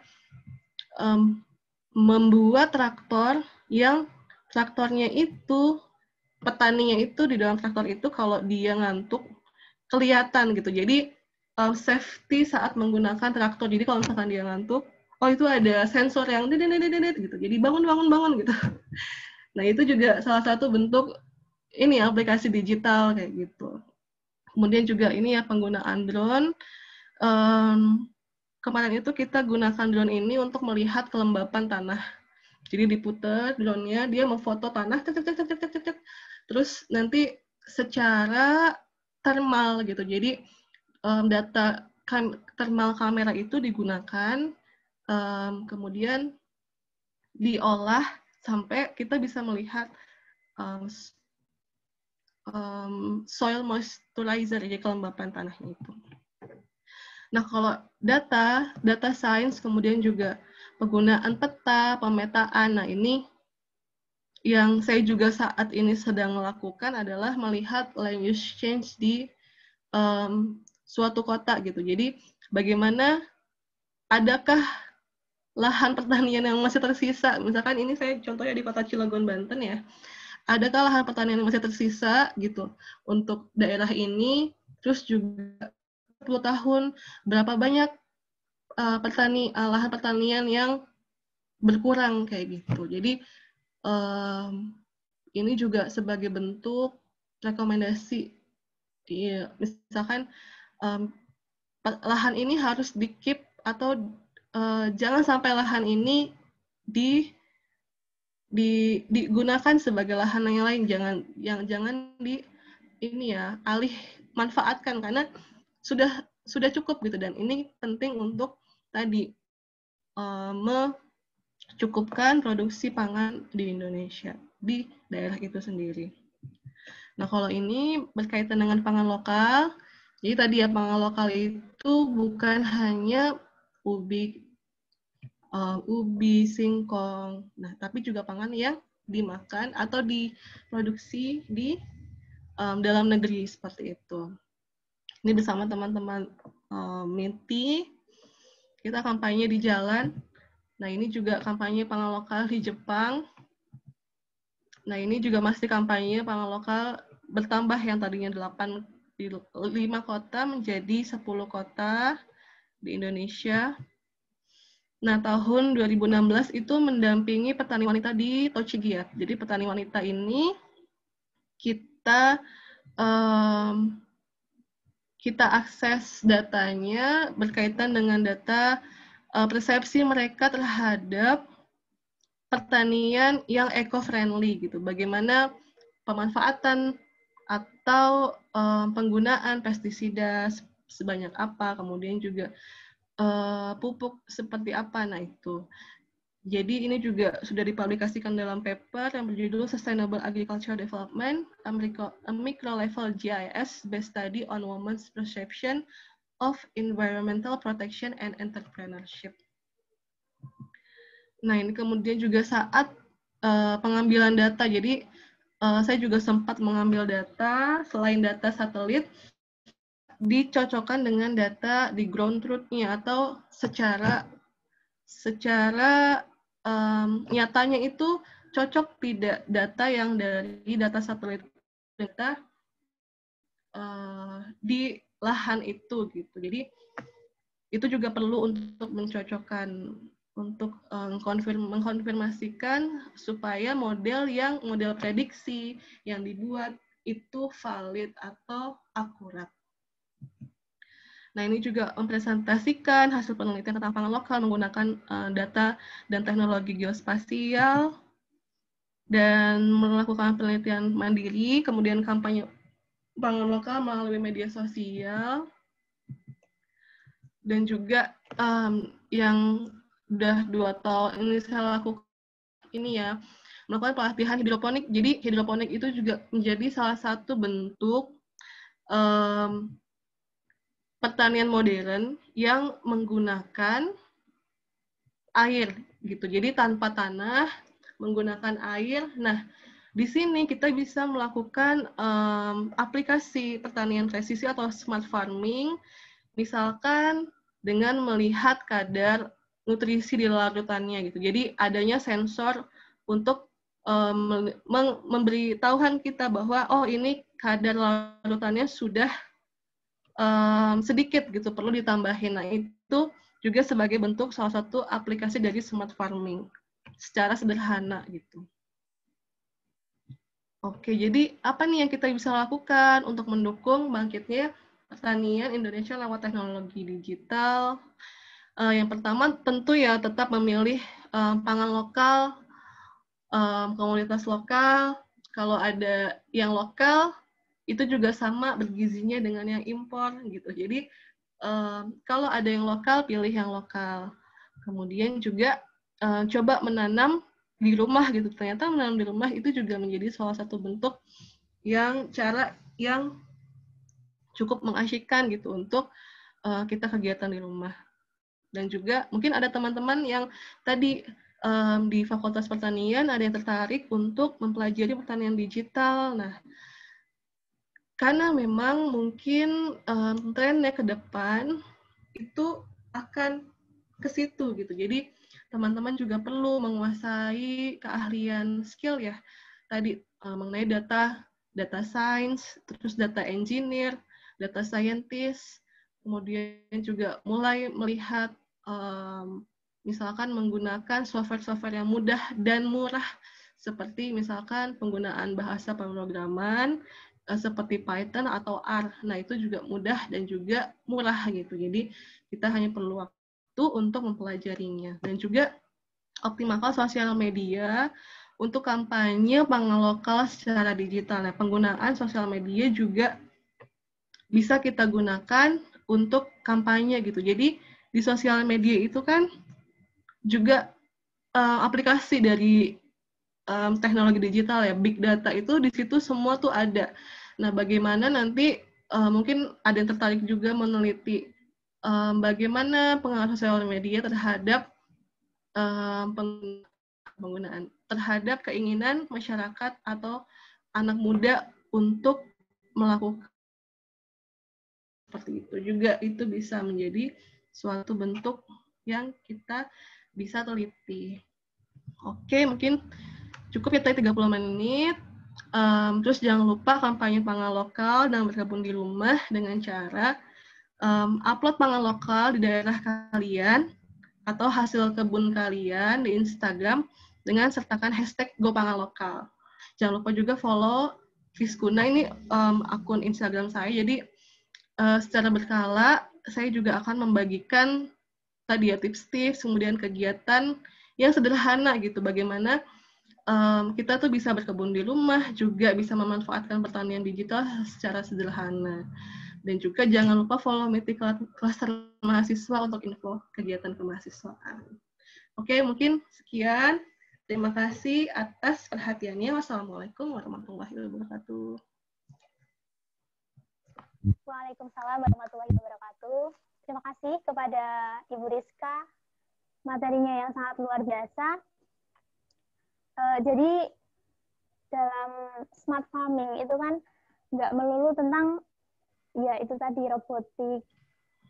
membuat traktor yang traktornya itu, petaninya itu di dalam traktor itu kalau dia ngantuk kelihatan gitu, jadi safety saat menggunakan traktor, jadi kalau misalkan dia ngantuk, oh itu ada sensor yang dedet gitu, jadi bangun gitu. Nah, itu juga salah satu bentuk ini aplikasi digital kayak gitu. Kemudian juga ini ya penggunaan drone. Kemarin itu kita gunakan drone ini untuk melihat kelembapan tanah. Jadi diputar drone-nya, dia memfoto tanah, terus nanti secara thermal gitu. Jadi data thermal kamera itu digunakan, kemudian diolah sampai kita bisa melihat soil moisturizer, jadi kelembapan tanahnya itu. Nah, kalau data science, kemudian juga penggunaan peta, pemetaan, nah ini yang saya juga saat ini sedang lakukan adalah melihat land use change di suatu kota gitu. Jadi bagaimana, adakah lahan pertanian yang masih tersisa, misalkan ini saya contohnya di kota Cilegon, Banten ya, adakah lahan pertanian yang masih tersisa gitu untuk daerah ini, terus juga 10 tahun berapa banyak lahan pertanian yang berkurang kayak gitu. Jadi ini juga sebagai bentuk rekomendasi, misalkan lahan ini harus di-keep atau jangan sampai lahan ini digunakan sebagai lahan yang lain, jangan alih manfaatkan, karena sudah cukup gitu, dan ini penting untuk tadi mencukupkan produksi pangan di Indonesia di daerah itu sendiri. Nah, kalau ini berkaitan dengan pangan lokal, jadi tadi ya, pangan lokal itu bukan hanya ubi, singkong, nah tapi juga pangan yang dimakan atau diproduksi di dalam negeri seperti itu. Ini bersama teman-teman Minty, kita kampanye di jalan. Nah, ini juga kampanye pangan lokal di Jepang. Nah, ini juga masih kampanye pangan lokal bertambah, yang tadinya 5 kota menjadi 10 kota di Indonesia. Nah, tahun 2016 itu mendampingi petani wanita di Tochigi ya. Jadi petani wanita ini kita akses datanya berkaitan dengan data persepsi mereka terhadap pertanian yang eco-friendly gitu. Bagaimana pemanfaatan atau penggunaan pestisida sebanyak apa, kemudian juga pupuk seperti apa. Nah itu. Jadi ini juga sudah dipublikasikan dalam paper yang berjudul Sustainable Agricultural Development, a Micro-Level GIS-Based Study on Women's Perception of Environmental Protection and Entrepreneurship. Nah ini kemudian juga saat pengambilan data, jadi saya juga sempat mengambil data, selain data satelit, dicocokkan dengan data di ground truth-nya atau secara nyatanya itu cocok tidak data yang dari data satelit data di lahan itu gitu. Jadi itu juga perlu untuk mencocokkan, untuk mengkonfirmasikan supaya model prediksi yang dibuat itu valid atau akurat. Nah, ini juga mempresentasikan hasil penelitian tentang pangan lokal menggunakan data dan teknologi geospasial dan melakukan penelitian mandiri, kemudian kampanye pangan lokal melalui media sosial, dan juga yang udah 2 tahun ini saya lakukan ini ya, melakukan pelatihan hidroponik. Jadi hidroponik itu juga menjadi salah satu bentuk pertanian modern yang menggunakan air gitu. Jadi tanpa tanah, menggunakan air. Nah, di sini kita bisa melakukan aplikasi pertanian presisi atau smart farming, misalkan dengan melihat kadar nutrisi di larutannya gitu. Jadi adanya sensor untuk memberitahukan kita bahwa oh ini kadar larutannya sudah sedikit gitu, perlu ditambahin. Nah, itu juga sebagai bentuk salah satu aplikasi dari smart farming secara sederhana gitu. Oke, jadi apa nih yang kita bisa lakukan untuk mendukung bangkitnya pertanian Indonesia lewat teknologi digital? Yang pertama tentu ya tetap memilih pangan lokal, komunitas lokal. Kalau ada yang lokal, itu juga sama bergizinya dengan yang impor gitu. Jadi kalau ada yang lokal, pilih yang lokal. Kemudian juga coba menanam di rumah gitu. Ternyata menanam di rumah itu juga menjadi salah satu bentuk cara yang cukup mengasyikkan gitu untuk kita kegiatan di rumah. Dan juga mungkin ada teman-teman yang tadi di Fakultas Pertanian ada yang tertarik untuk mempelajari pertanian digital. Nah, karena memang mungkin trennya ke depan itu akan ke situ gitu. Jadi teman-teman juga perlu menguasai keahlian skill ya. Tadi mengenai data science, terus data engineer, data scientist, kemudian juga mulai melihat misalkan menggunakan software-software yang mudah dan murah seperti misalkan penggunaan bahasa pemrograman seperti Python atau R. Nah, itu juga mudah dan juga murah gitu. Jadi, kita hanya perlu waktu untuk mempelajarinya. Dan juga optimalkan sosial media untuk kampanye pangan lokal secara digital. Nah, penggunaan sosial media juga bisa kita gunakan untuk kampanye gitu. Jadi, di sosial media itu kan juga aplikasi dari teknologi digital ya, big data itu di situ semua tuh ada. Nah, bagaimana nanti mungkin ada yang tertarik juga meneliti bagaimana pengaruh sosial media terhadap penggunaan, terhadap keinginan masyarakat atau anak muda untuk melakukan seperti itu. Juga itu bisa menjadi suatu bentuk yang kita bisa teliti. Oke, mungkin cukup ya tadi 30 menit. Terus jangan lupa kampanye pangan lokal dan berkebun di rumah dengan cara upload pangan lokal di daerah kalian atau hasil kebun kalian di Instagram dengan sertakan hashtag #GoPanganLokal. Jangan lupa juga follow Fiskuna, ini akun Instagram saya. Jadi secara berkala saya juga akan membagikan tadi ya tips-tips, kemudian kegiatan yang sederhana gitu, bagaimana kita tuh bisa berkebun di rumah, juga bisa memanfaatkan pertanian digital secara sederhana. Dan juga jangan lupa follow meeting cluster mahasiswa untuk info kegiatan kemahasiswaan. Oke, mungkin sekian. Terima kasih atas perhatiannya. Wassalamualaikum warahmatullahi wabarakatuh. Waalaikumsalam warahmatullahi wabarakatuh. Terima kasih kepada Ibu Rizka. Materinya yang sangat luar biasa. Jadi dalam smart farming itu kan nggak melulu tentang ya itu tadi robotik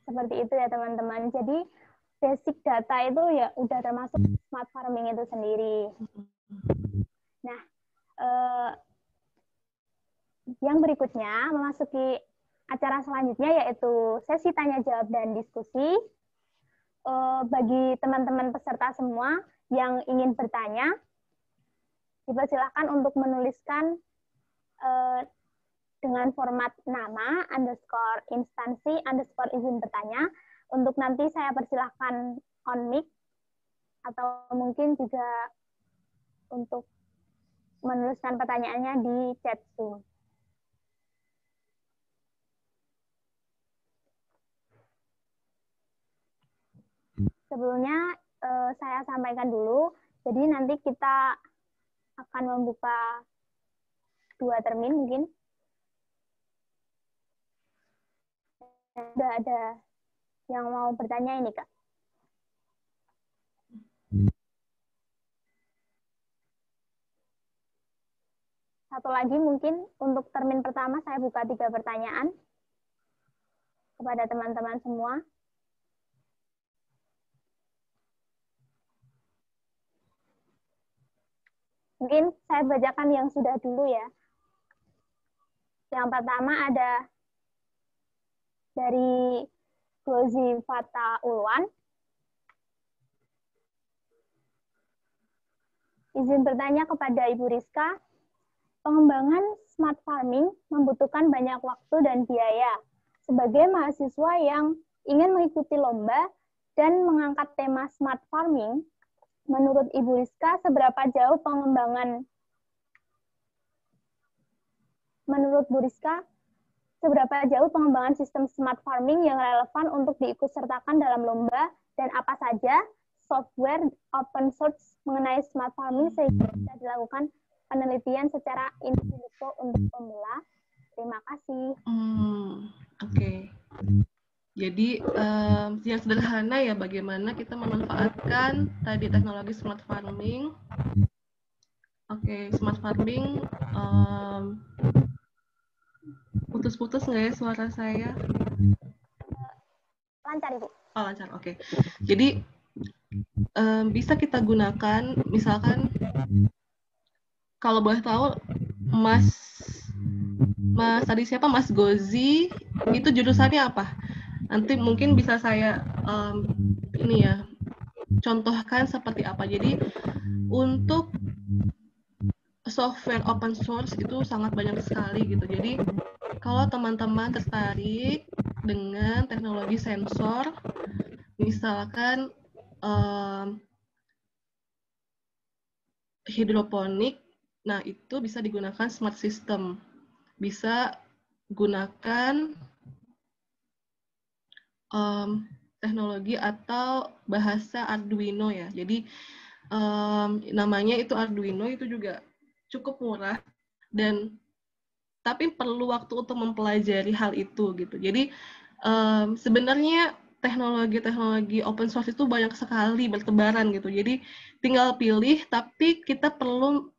seperti itu ya teman-teman. Jadi basic data itu ya udah termasuk smart farming itu sendiri. Nah, yang berikutnya memasuki acara selanjutnya yaitu sesi tanya jawab dan diskusi. Bagi teman-teman peserta semua yang ingin bertanya, dipersilahkan untuk menuliskan dengan format nama, underscore instansi, underscore izin bertanya. Untuk nanti saya persilahkan on mic, atau mungkin juga untuk menuliskan pertanyaannya di chat Zoom. Sebelumnya saya sampaikan dulu, jadi nanti kita akan membuka 2 termin mungkin. Sudah ada yang mau bertanya ini, Kak? Satu lagi mungkin untuk termin pertama saya buka 3 pertanyaan kepada teman-teman semua. Mungkin saya bacakan yang sudah dulu ya. Yang pertama ada dari Gozi Fata Ulwan. Izin bertanya kepada Ibu Rizka, pengembangan smart farming membutuhkan banyak waktu dan biaya. Sebagai mahasiswa yang ingin mengikuti lomba dan mengangkat tema smart farming, menurut Ibu Rizka, seberapa jauh pengembangan sistem smart farming yang relevan untuk diikutsertakan dalam lomba, dan apa saja software open source mengenai smart farming sehingga bisa dilakukan penelitian secara in silico untuk pemula. Terima kasih. Oke. Jadi yang sederhana ya, bagaimana kita memanfaatkan tadi teknologi smart farming. Oke, smart farming putus-putus nggak ya suara saya? Lancar, Ibu. Oh, lancar. Oke. Jadi bisa kita gunakan, misalkan kalau boleh tahu, Mas tadi siapa? Mas Gozi, itu jurusannya apa? Nanti mungkin bisa saya contohkan seperti apa. Jadi untuk software open source itu sangat banyak sekali gitu. Jadi kalau teman-teman tertarik dengan teknologi sensor, misalkan hidroponik, nah itu bisa digunakan smart system. Bisa gunakan teknologi atau bahasa Arduino ya. Jadi namanya itu Arduino, itu juga cukup murah dan tapi perlu waktu untuk mempelajari hal itu gitu. Jadi sebenarnya teknologi open source itu banyak sekali bertebaran gitu. Jadi tinggal pilih, tapi kita perlu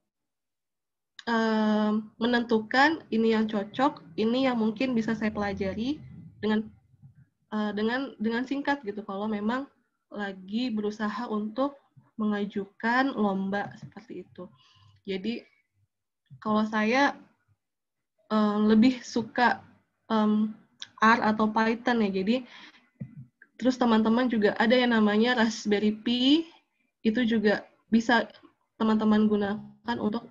menentukan ini yang cocok, ini yang mungkin bisa saya pelajari dengan singkat gitu, kalau memang lagi berusaha untuk mengajukan lomba seperti itu. Jadi kalau saya lebih suka R atau Python ya. Jadi terus teman-teman juga ada yang namanya Raspberry Pi, itu juga bisa teman-teman gunakan untuk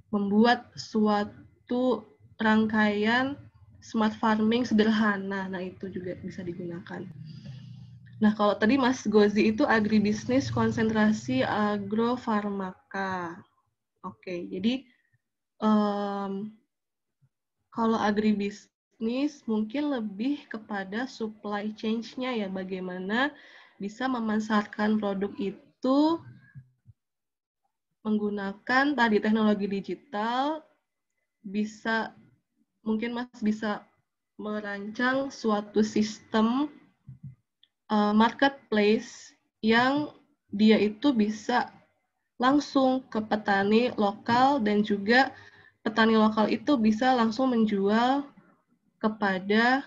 membuat suatu rangkaian smart farming sederhana. Nah, itu juga bisa digunakan. Nah, kalau tadi Mas Gozi itu agribisnis konsentrasi agrofarmaka. Oke, jadi kalau agribisnis bisnis mungkin lebih kepada supply chain-nya ya, bagaimana bisa memasarkan produk itu menggunakan tadi teknologi digital, mungkin Mas bisa merancang suatu sistem marketplace yang dia itu bisa langsung ke petani lokal dan juga petani lokal itu bisa langsung menjual kepada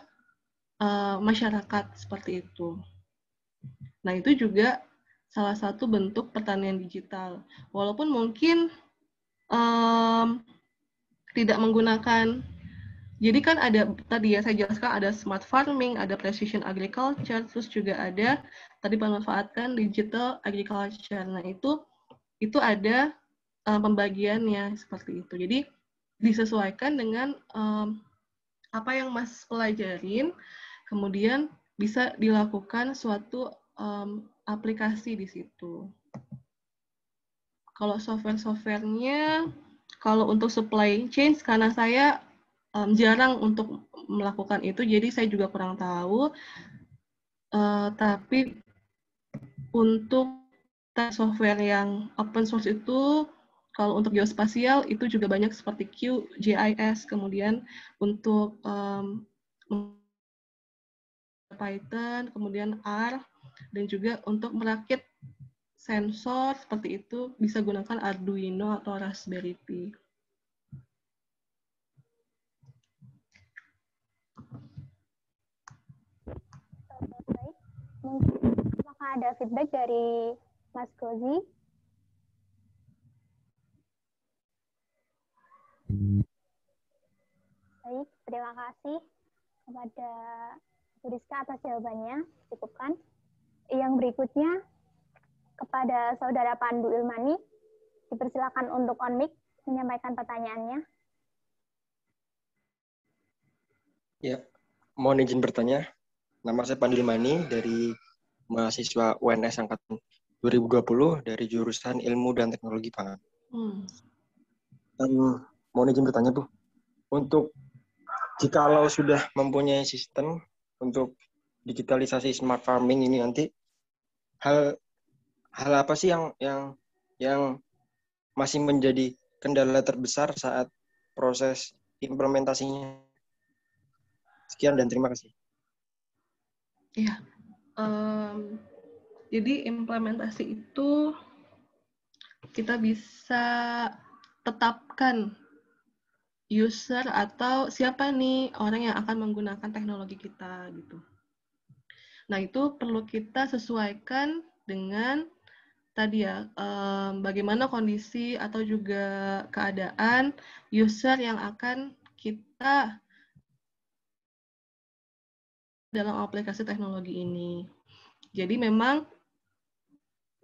masyarakat seperti itu. Nah, itu juga salah satu bentuk pertanian digital. Walaupun mungkin tidak menggunakan, jadi kan ada tadi ya saya jelaskan ada smart farming, ada precision agriculture, terus juga ada tadi pemanfaatan digital agriculture. Nah, itu ada pembagiannya seperti itu. Jadi disesuaikan dengan apa yang Mas pelajarin, kemudian bisa dilakukan suatu aplikasi di situ. Kalau software-softwarenya, kalau untuk supply chain, karena saya jarang untuk melakukan itu, jadi saya juga kurang tahu. Tapi untuk software yang open source itu, kalau untuk geospasial itu juga banyak seperti QGIS, kemudian untuk Python, kemudian R, dan juga untuk merakit sensor seperti itu bisa gunakan Arduino atau Raspberry Pi. Baik, mungkin apakah ada feedback dari Mas Gozi? Baik, terima kasih kepada Bu Rizka atas jawabannya. Cukupkan. Yang berikutnya kepada Saudara Pandu Ilmani, dipersilakan untuk on mic menyampaikan pertanyaannya. Ya, mohon izin bertanya. Nama saya Pandu Ilmani dari mahasiswa UNS angkatan 2020 dari jurusan Ilmu dan Teknologi Pangan. Mohon izin bertanya, Bu. Untuk jikalau sudah mempunyai sistem untuk digitalisasi smart farming ini nanti, hal apa sih yang masih menjadi kendala terbesar saat proses implementasinya? Sekian dan terima kasih. Ya, jadi implementasi itu kita bisa tetapkan user atau siapa nih orang yang akan menggunakan teknologi kita gitu. Nah, itu perlu kita sesuaikan dengan tadi ya, bagaimana kondisi atau juga keadaan user yang akan kita dalam aplikasi teknologi ini. Jadi memang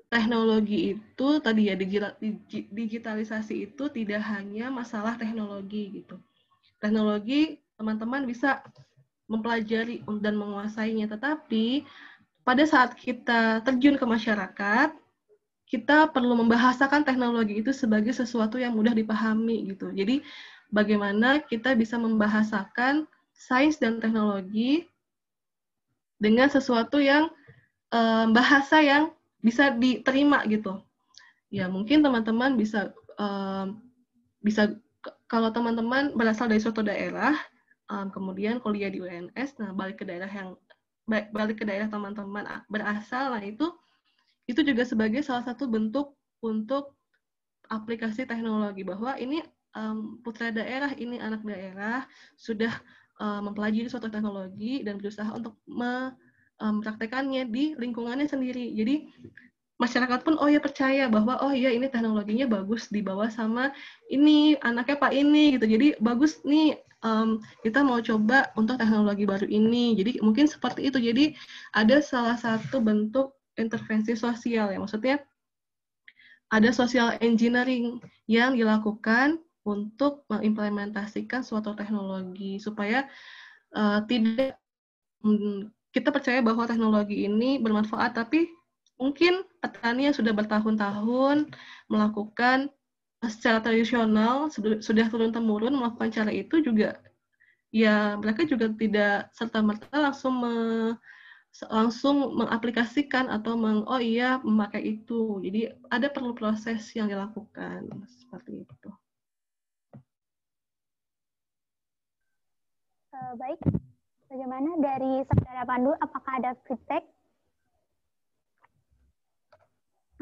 teknologi itu tadi ya, digitalisasi itu tidak hanya masalah teknologi gitu. Teknologi teman-teman bisa mempelajari dan menguasainya, tetapi pada saat kita terjun ke masyarakat, kita perlu membahasakan teknologi itu sebagai sesuatu yang mudah dipahami gitu. Jadi bagaimana kita bisa membahasakan sains dan teknologi dengan sesuatu yang bahasa yang bisa diterima gitu. Ya mungkin teman-teman bisa kalau teman-teman berasal dari suatu daerah, kemudian kuliah di UNS, nah balik ke daerah teman-teman berasal, nah itu juga sebagai salah satu bentuk untuk aplikasi teknologi, bahwa ini putra daerah, ini anak daerah sudah mempelajari suatu teknologi dan berusaha untuk mempraktekannya di lingkungannya sendiri. Jadi masyarakat pun oh ya percaya bahwa oh iya ini teknologinya bagus dibawa sama ini anaknya Pak ini gitu. Jadi bagus nih, kita mau coba untuk teknologi baru ini. Jadi mungkin seperti itu. Jadi ada salah satu bentuk intervensi sosial ya, maksudnya ada social engineering yang dilakukan untuk mengimplementasikan suatu teknologi supaya tidak kita percaya bahwa teknologi ini bermanfaat, tapi mungkin petani yang sudah bertahun-tahun melakukan secara tradisional, sudah turun-temurun melakukan cara itu juga ya mereka juga tidak serta-merta langsung mengaplikasikan atau oh iya memakai itu. Jadi ada perlu proses yang dilakukan seperti itu. Baik, bagaimana dari Saudara Pandu? Apakah ada feedback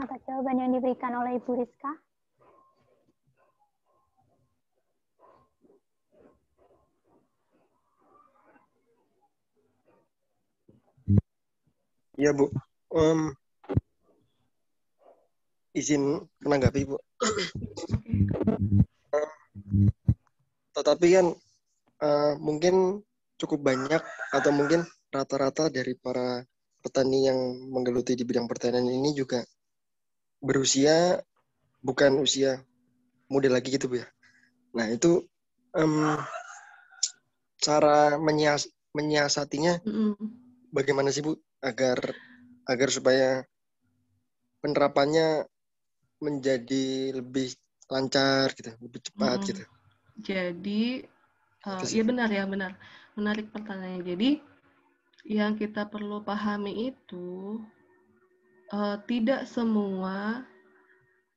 atas jawaban yang diberikan oleh Ibu Rizka? Iya, Bu. Izin menanggapi, Bu. Tetapi kan mungkin cukup banyak atau mungkin rata-rata dari para petani yang menggeluti di bidang pertanian ini juga berusia bukan usia muda lagi gitu, Bu ya. Nah, itu cara menyiasatinya bagaimana sih, Bu, agar supaya penerapannya menjadi lebih lancar gitu, lebih cepat gitu. Jadi ya benar. Menarik pertanyaannya. Jadi yang kita perlu pahami itu tidak semua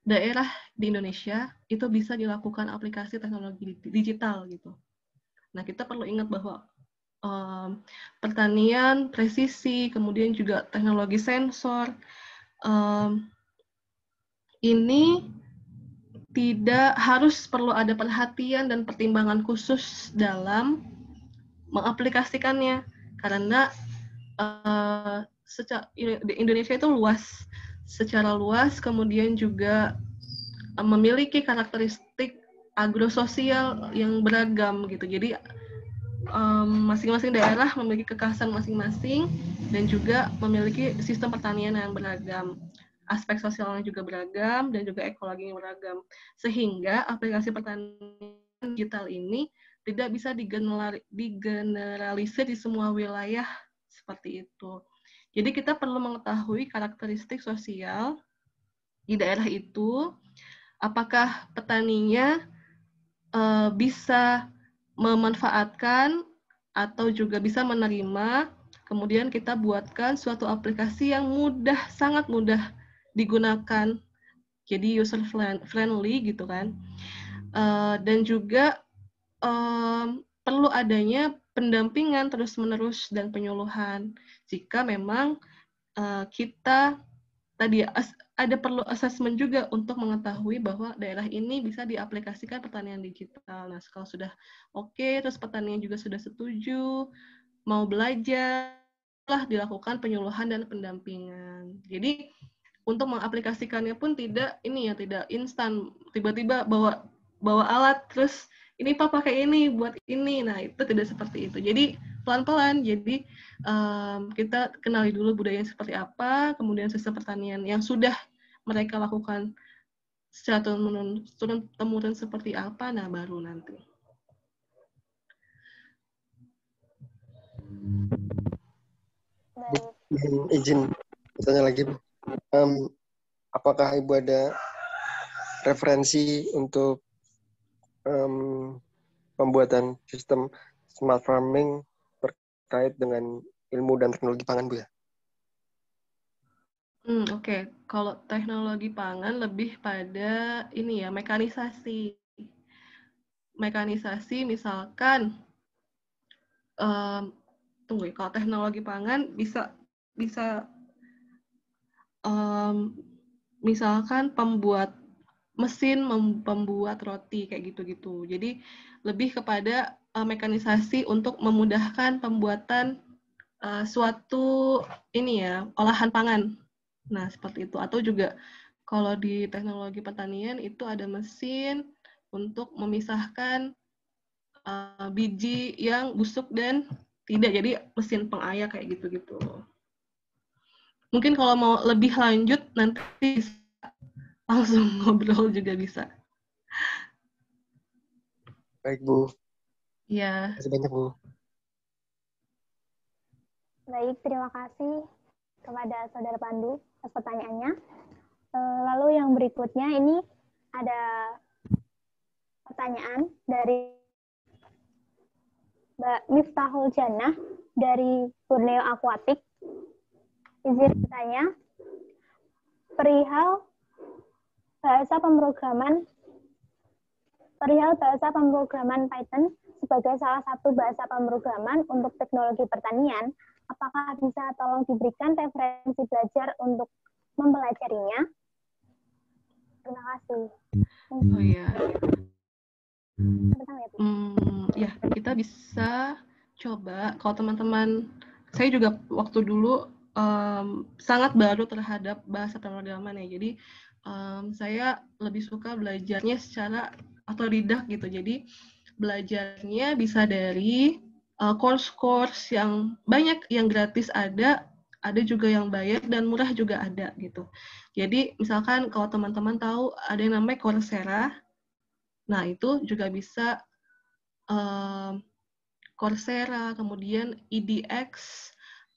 daerah di Indonesia itu bisa dilakukan aplikasi teknologi digital gitu. Nah, kita perlu ingat bahwa pertanian presisi, kemudian juga teknologi sensor, ini tidak harus perlu ada perhatian dan pertimbangan khusus dalam mengaplikasikannya, karena Indonesia itu secara luas, kemudian juga memiliki karakteristik agrososial yang beragam gitu. Jadi masing-masing daerah memiliki kekhasan masing-masing dan juga memiliki sistem pertanian yang beragam. Aspek sosialnya juga beragam dan juga ekologi yang beragam. Sehingga aplikasi pertanian digital ini tidak bisa digeneralisir di semua wilayah seperti itu. Jadi kita perlu mengetahui karakteristik sosial di daerah itu, apakah petaninya bisa memanfaatkan atau juga bisa menerima, kemudian kita buatkan suatu aplikasi yang sangat mudah digunakan, jadi user friendly gitu kan. Dan juga perlu adanya pendampingan terus-menerus dan penyuluhan jika memang kita tadi ada perlu assessment juga untuk mengetahui bahwa daerah ini bisa diaplikasikan pertanian digital. Nah, kalau sudah oke, terus petanian juga sudah setuju, mau belajar, lah dilakukan penyuluhan dan pendampingan. Jadi untuk mengaplikasikannya pun tidak instan, tiba-tiba bawa alat terus ini Pak pakai ini buat ini. Nah, itu tidak seperti itu. Jadi pelan-pelan. Jadi kita kenali dulu budayanya seperti apa, kemudian sistem pertanian yang sudah mereka lakukan secara turun-temurun seperti apa, nah baru nanti. Izin bertanya lagi, Bu. Apakah Ibu ada referensi untuk pembuatan sistem smart farming terkait dengan ilmu dan teknologi pangan, Bu ya? Oke. Kalau teknologi pangan lebih pada ini ya, mekanisasi. Mekanisasi misalkan kalau teknologi pangan bisa misalkan mesin pembuat roti kayak gitu-gitu. Jadi lebih kepada mekanisasi untuk memudahkan pembuatan suatu olahan pangan. Nah, seperti itu. Atau juga kalau di teknologi pertanian itu ada mesin untuk memisahkan biji yang busuk dan tidak. Jadi mesin pengayak kayak gitu-gitu. Mungkin kalau mau lebih lanjut nanti bisa langsung ngobrol juga bisa. Baik, Bu. Ya. Terima kasih banyak, Bu. Baik, terima kasih kepada Saudara Pandu atas pertanyaannya. Lalu yang berikutnya ini ada pertanyaan dari Mbak Miftahul Jannah dari Borneo Aquatic. Izin bertanya, perihal bahasa pemrograman Python sebagai salah satu bahasa pemrograman untuk teknologi pertanian, apakah bisa tolong diberikan referensi belajar untuk mempelajarinya? Terima kasih. Oh iya. Ya, kita bisa coba kalau teman-teman, saya juga waktu dulu sangat baru terhadap bahasa pemrograman ya. Jadi saya lebih suka belajarnya secara otodidak gitu. Jadi belajarnya bisa dari course-course yang banyak, yang gratis ada juga yang bayar dan murah juga ada gitu. Jadi misalkan kalau teman-teman tahu ada yang namanya Coursera, nah itu juga bisa Coursera, kemudian EDX,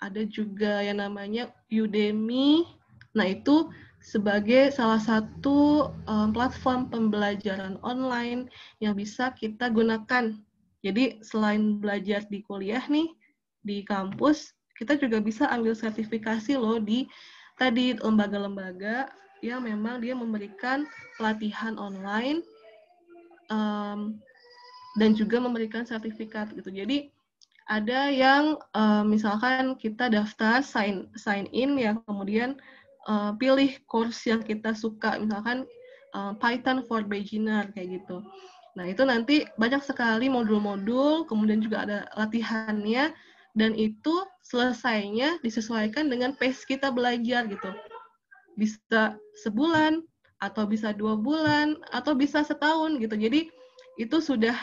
ada juga yang namanya Udemy. Nah itu sebagai salah satu platform pembelajaran online yang bisa kita gunakan. Jadi selain belajar di kuliah nih, di kampus, kita juga bisa ambil sertifikasi loh di tadi lembaga-lembaga yang memang dia memberikan pelatihan online dan juga memberikan sertifikat gitu. Jadi ada yang misalkan kita daftar sign in ya, kemudian pilih course yang kita suka, misalkan Python for beginner kayak gitu. Nah itu nanti banyak sekali modul-modul, kemudian juga ada latihannya, dan itu selesainya disesuaikan dengan pace kita belajar gitu. Bisa sebulan, atau bisa 2 bulan, atau bisa setahun gitu. Jadi itu sudah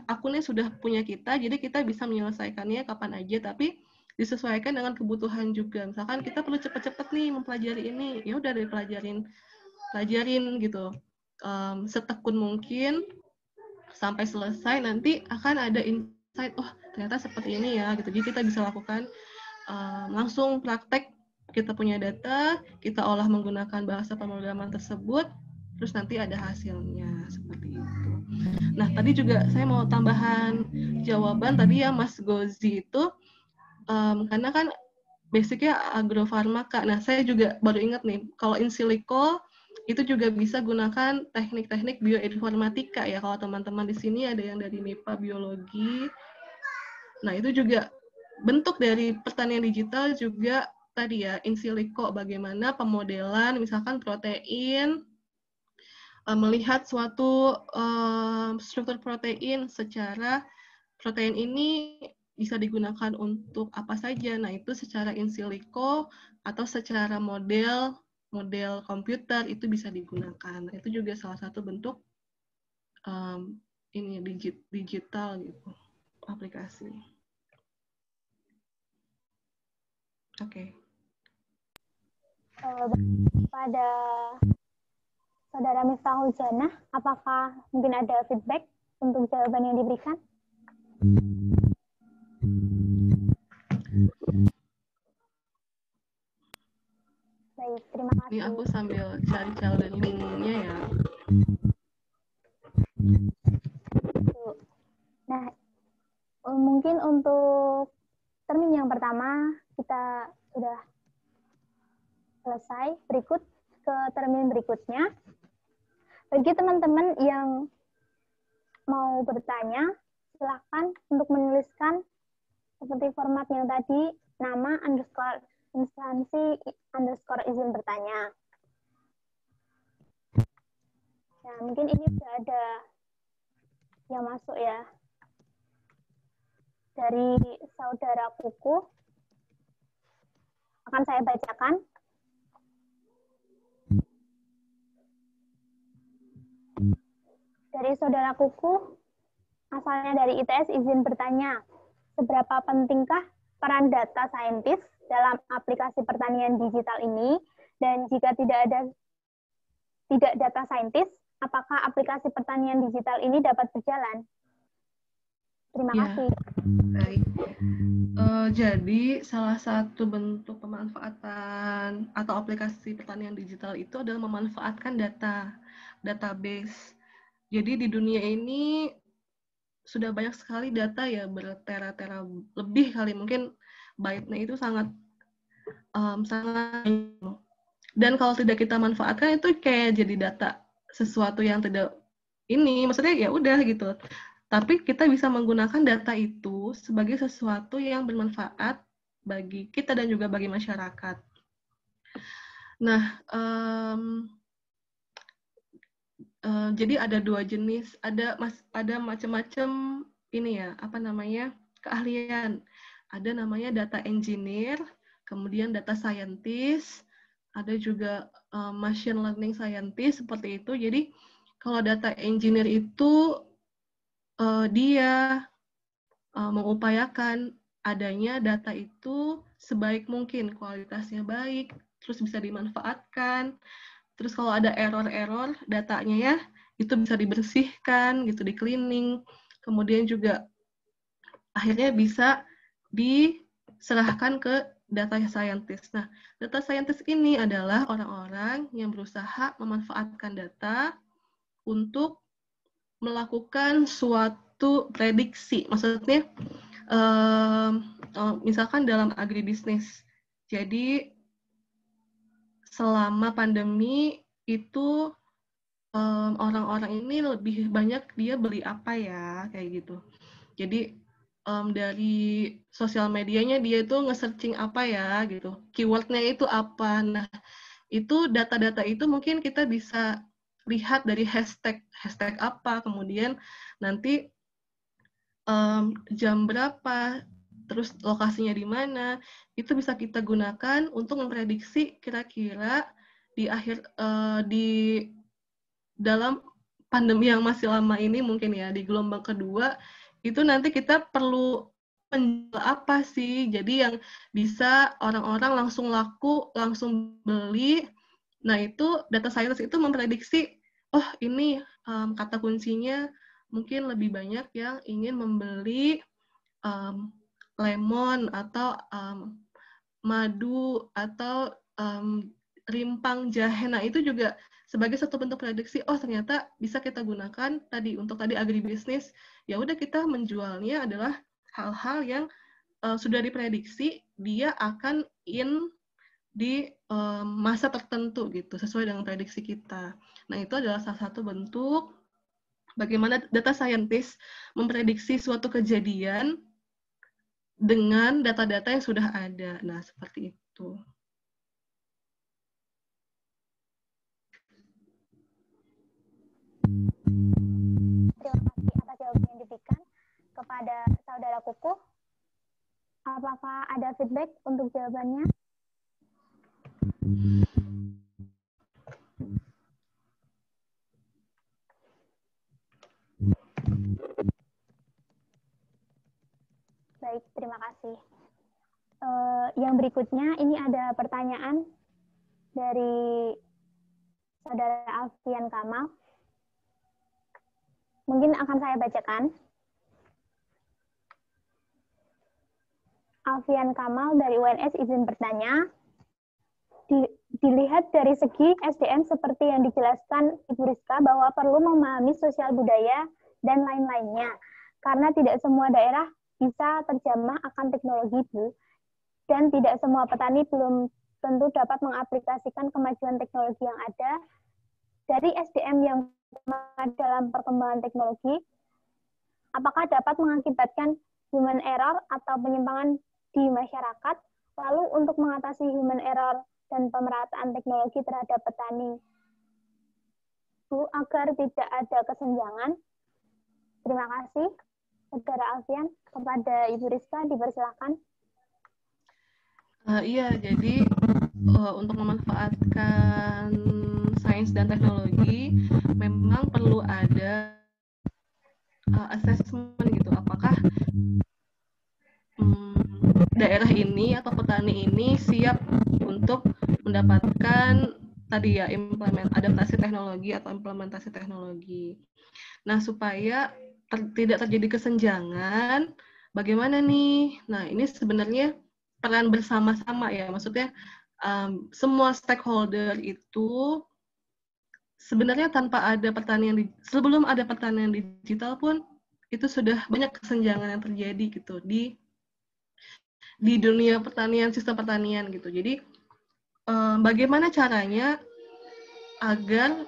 akunnya sudah punya kita, jadi kita bisa menyelesaikannya kapan aja, tapi disesuaikan dengan kebutuhan juga. Misalkan kita perlu cepat-cepat nih mempelajari ini, ya udah pelajarin gitu, setekun mungkin sampai selesai. Nanti akan ada insight, oh ternyata seperti ini ya gitu. Jadi kita bisa lakukan langsung praktek, kita punya data, kita olah menggunakan bahasa pemrograman tersebut, terus nanti ada hasilnya seperti itu. Nah, tadi juga saya mau tambahan jawaban tadi ya Mas Gozi itu, karena kan basicnya agrofarmaka. Nah, saya juga baru ingat nih, kalau in silico itu juga bisa gunakan teknik-teknik bioinformatika ya. Kalau teman-teman di sini ada yang dari MIPA biologi. Nah, itu juga bentuk dari pertanian digital juga tadi ya, in silico, bagaimana pemodelan misalkan protein, melihat suatu struktur protein secara protein ini bisa digunakan untuk apa saja. Nah, itu secara in silico atau secara model komputer itu bisa digunakan. Nah, itu juga salah satu bentuk ini digital gitu, aplikasi. Oke. Pada Saudara Miftahul Jannah, apakah mungkin ada feedback untuk jawaban yang diberikan? Baik, terima kasih. Ini aku sambil cari linknya ya. Nah, mungkin untuk termin yang pertama kita sudah selesai. Berikut ke termin berikutnya. Bagi teman-teman yang mau bertanya, silakan untuk menuliskan seperti format yang tadi, nama underscore instansi underscore izin bertanya. Nah, mungkin ini sudah ada yang masuk ya. Dari saudara Kuku, akan saya bacakan. Dari saudara Kuku, asalnya dari ITS, izin bertanya, seberapa pentingkah peran data scientist dalam aplikasi pertanian digital ini? Dan jika tidak data scientist, apakah aplikasi pertanian digital ini dapat berjalan? Terima kasih. Baik. Jadi salah satu bentuk pemanfaatan atau aplikasi pertanian digital itu adalah memanfaatkan database. Jadi di dunia ini sudah banyak sekali data ya, bertera-tera lebih kali, mungkin byte-nya itu sangat dan kalau tidak kita manfaatkan itu kayak jadi data sesuatu yang tidak ini, maksudnya ya udah gitu. Tapi kita bisa menggunakan data itu sebagai sesuatu yang bermanfaat bagi kita dan juga bagi masyarakat. Nah, jadi ada dua jenis, ada macam-macam ini ya, apa namanya, keahlian. Ada namanya data engineer, kemudian data scientist, ada juga machine learning scientist, seperti itu. Jadi kalau data engineer itu dia mengupayakan adanya data itu sebaik mungkin, kualitasnya baik, terus bisa dimanfaatkan. Terus kalau ada error-error datanya ya, itu bisa dibersihkan, gitu, di cleaning. Kemudian juga akhirnya bisa diserahkan ke data scientist. Nah, data scientist ini adalah orang-orang yang berusaha memanfaatkan data untuk melakukan suatu prediksi. Maksudnya, misalkan dalam agribisnis. Jadi, selama pandemi itu orang-orang ini lebih banyak dia beli apa ya, kayak gitu. Jadi, dari sosial medianya dia itu nge-searching apa ya, gitu. Keyword-nya itu apa. Nah, itu data-data itu mungkin kita bisa lihat dari hashtag apa, kemudian nanti jam berapa, terus lokasinya di mana, itu bisa kita gunakan untuk memprediksi kira-kira di dalam pandemi yang masih lama ini mungkin ya, di gelombang kedua, itu nanti kita perlu menjual apa sih, jadi yang bisa orang-orang langsung laku, langsung beli. Nah, itu data science itu memprediksi, oh ini kata kuncinya mungkin lebih banyak yang ingin membeli lemon atau madu atau rimpang jahe. Nah, itu juga sebagai satu bentuk prediksi, oh ternyata bisa kita gunakan tadi untuk agribisnis. Ya udah, kita menjualnya adalah hal-hal yang sudah diprediksi dia akan di masa tertentu gitu, sesuai dengan prediksi kita. Nah, itu adalah salah satu bentuk bagaimana data scientist memprediksi suatu kejadian dengan data-data yang sudah ada. Nah, seperti itu. Terima kasih atas jawaban yang diberikan kepada saudara Kukuh. Apakah ada feedback untuk jawabannya? Baik, terima kasih. Yang berikutnya, ini ada pertanyaan dari saudara Alfian Kamal. Mungkin akan saya bacakan. Alfian Kamal dari UNS izin bertanya, dilihat dari segi SDM seperti yang dijelaskan Ibu Rizka bahwa perlu memahami sosial budaya dan lain-lainnya, karena tidak semua daerah bisa terjamah akan teknologi, Bu, dan tidak semua petani belum tentu dapat mengaplikasikan kemajuan teknologi yang ada. Dari SDM yang dalam perkembangan teknologi, apakah dapat mengakibatkan human error atau penyimpangan di masyarakat? Lalu untuk mengatasi human error dan pemerataan teknologi terhadap petani, Bu, agar tidak ada kesenjangan. Terima kasih, Saudara Alfian. Kepada Ibu Rizka, dipersilakan. Iya, jadi untuk memanfaatkan sains dan teknologi memang perlu ada assessment gitu, apakah daerah ini atau petani ini siap untuk mendapatkan tadi ya adaptasi teknologi atau implementasi teknologi. Nah, supaya tidak terjadi kesenjangan, bagaimana nih? Nah, ini sebenarnya peran bersama-sama ya, maksudnya semua stakeholder itu sebenarnya tanpa ada pertanian sebelum ada pertanian digital pun itu sudah banyak kesenjangan yang terjadi gitu di dunia pertanian, sistem pertanian gitu. Jadi bagaimana caranya agar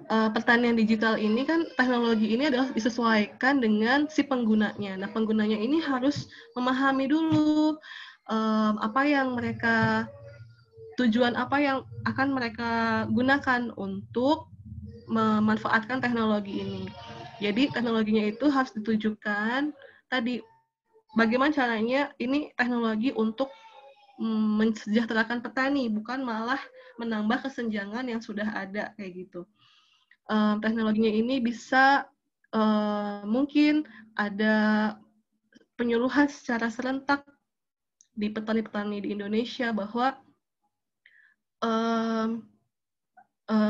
pertanian digital ini kan teknologi ini adalah disesuaikan dengan si penggunanya. Nah, penggunanya ini harus memahami dulu apa yang mereka tujuan apa yang akan mereka gunakan untuk memanfaatkan teknologi ini. Jadi teknologinya itu harus ditujukan tadi bagaimana caranya ini teknologi untuk mensejahterakan petani, bukan malah menambah kesenjangan yang sudah ada kayak gitu. Teknologinya ini bisa mungkin ada penyuluhan secara serentak di petani-petani di Indonesia bahwa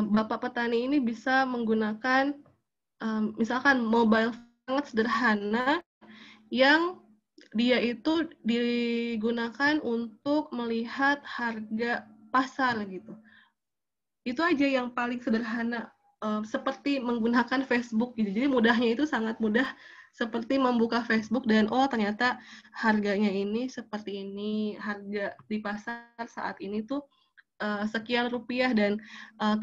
Bapak petani ini bisa menggunakan misalkan mobile sangat sederhana yang dia itu digunakan untuk melihat harga pasar gitu. Itu aja yang paling sederhana, seperti menggunakan Facebook gitu. Jadi mudahnya itu sangat mudah, seperti membuka Facebook dan oh ternyata harganya ini seperti ini, harga di pasar saat ini tuh sekian rupiah dan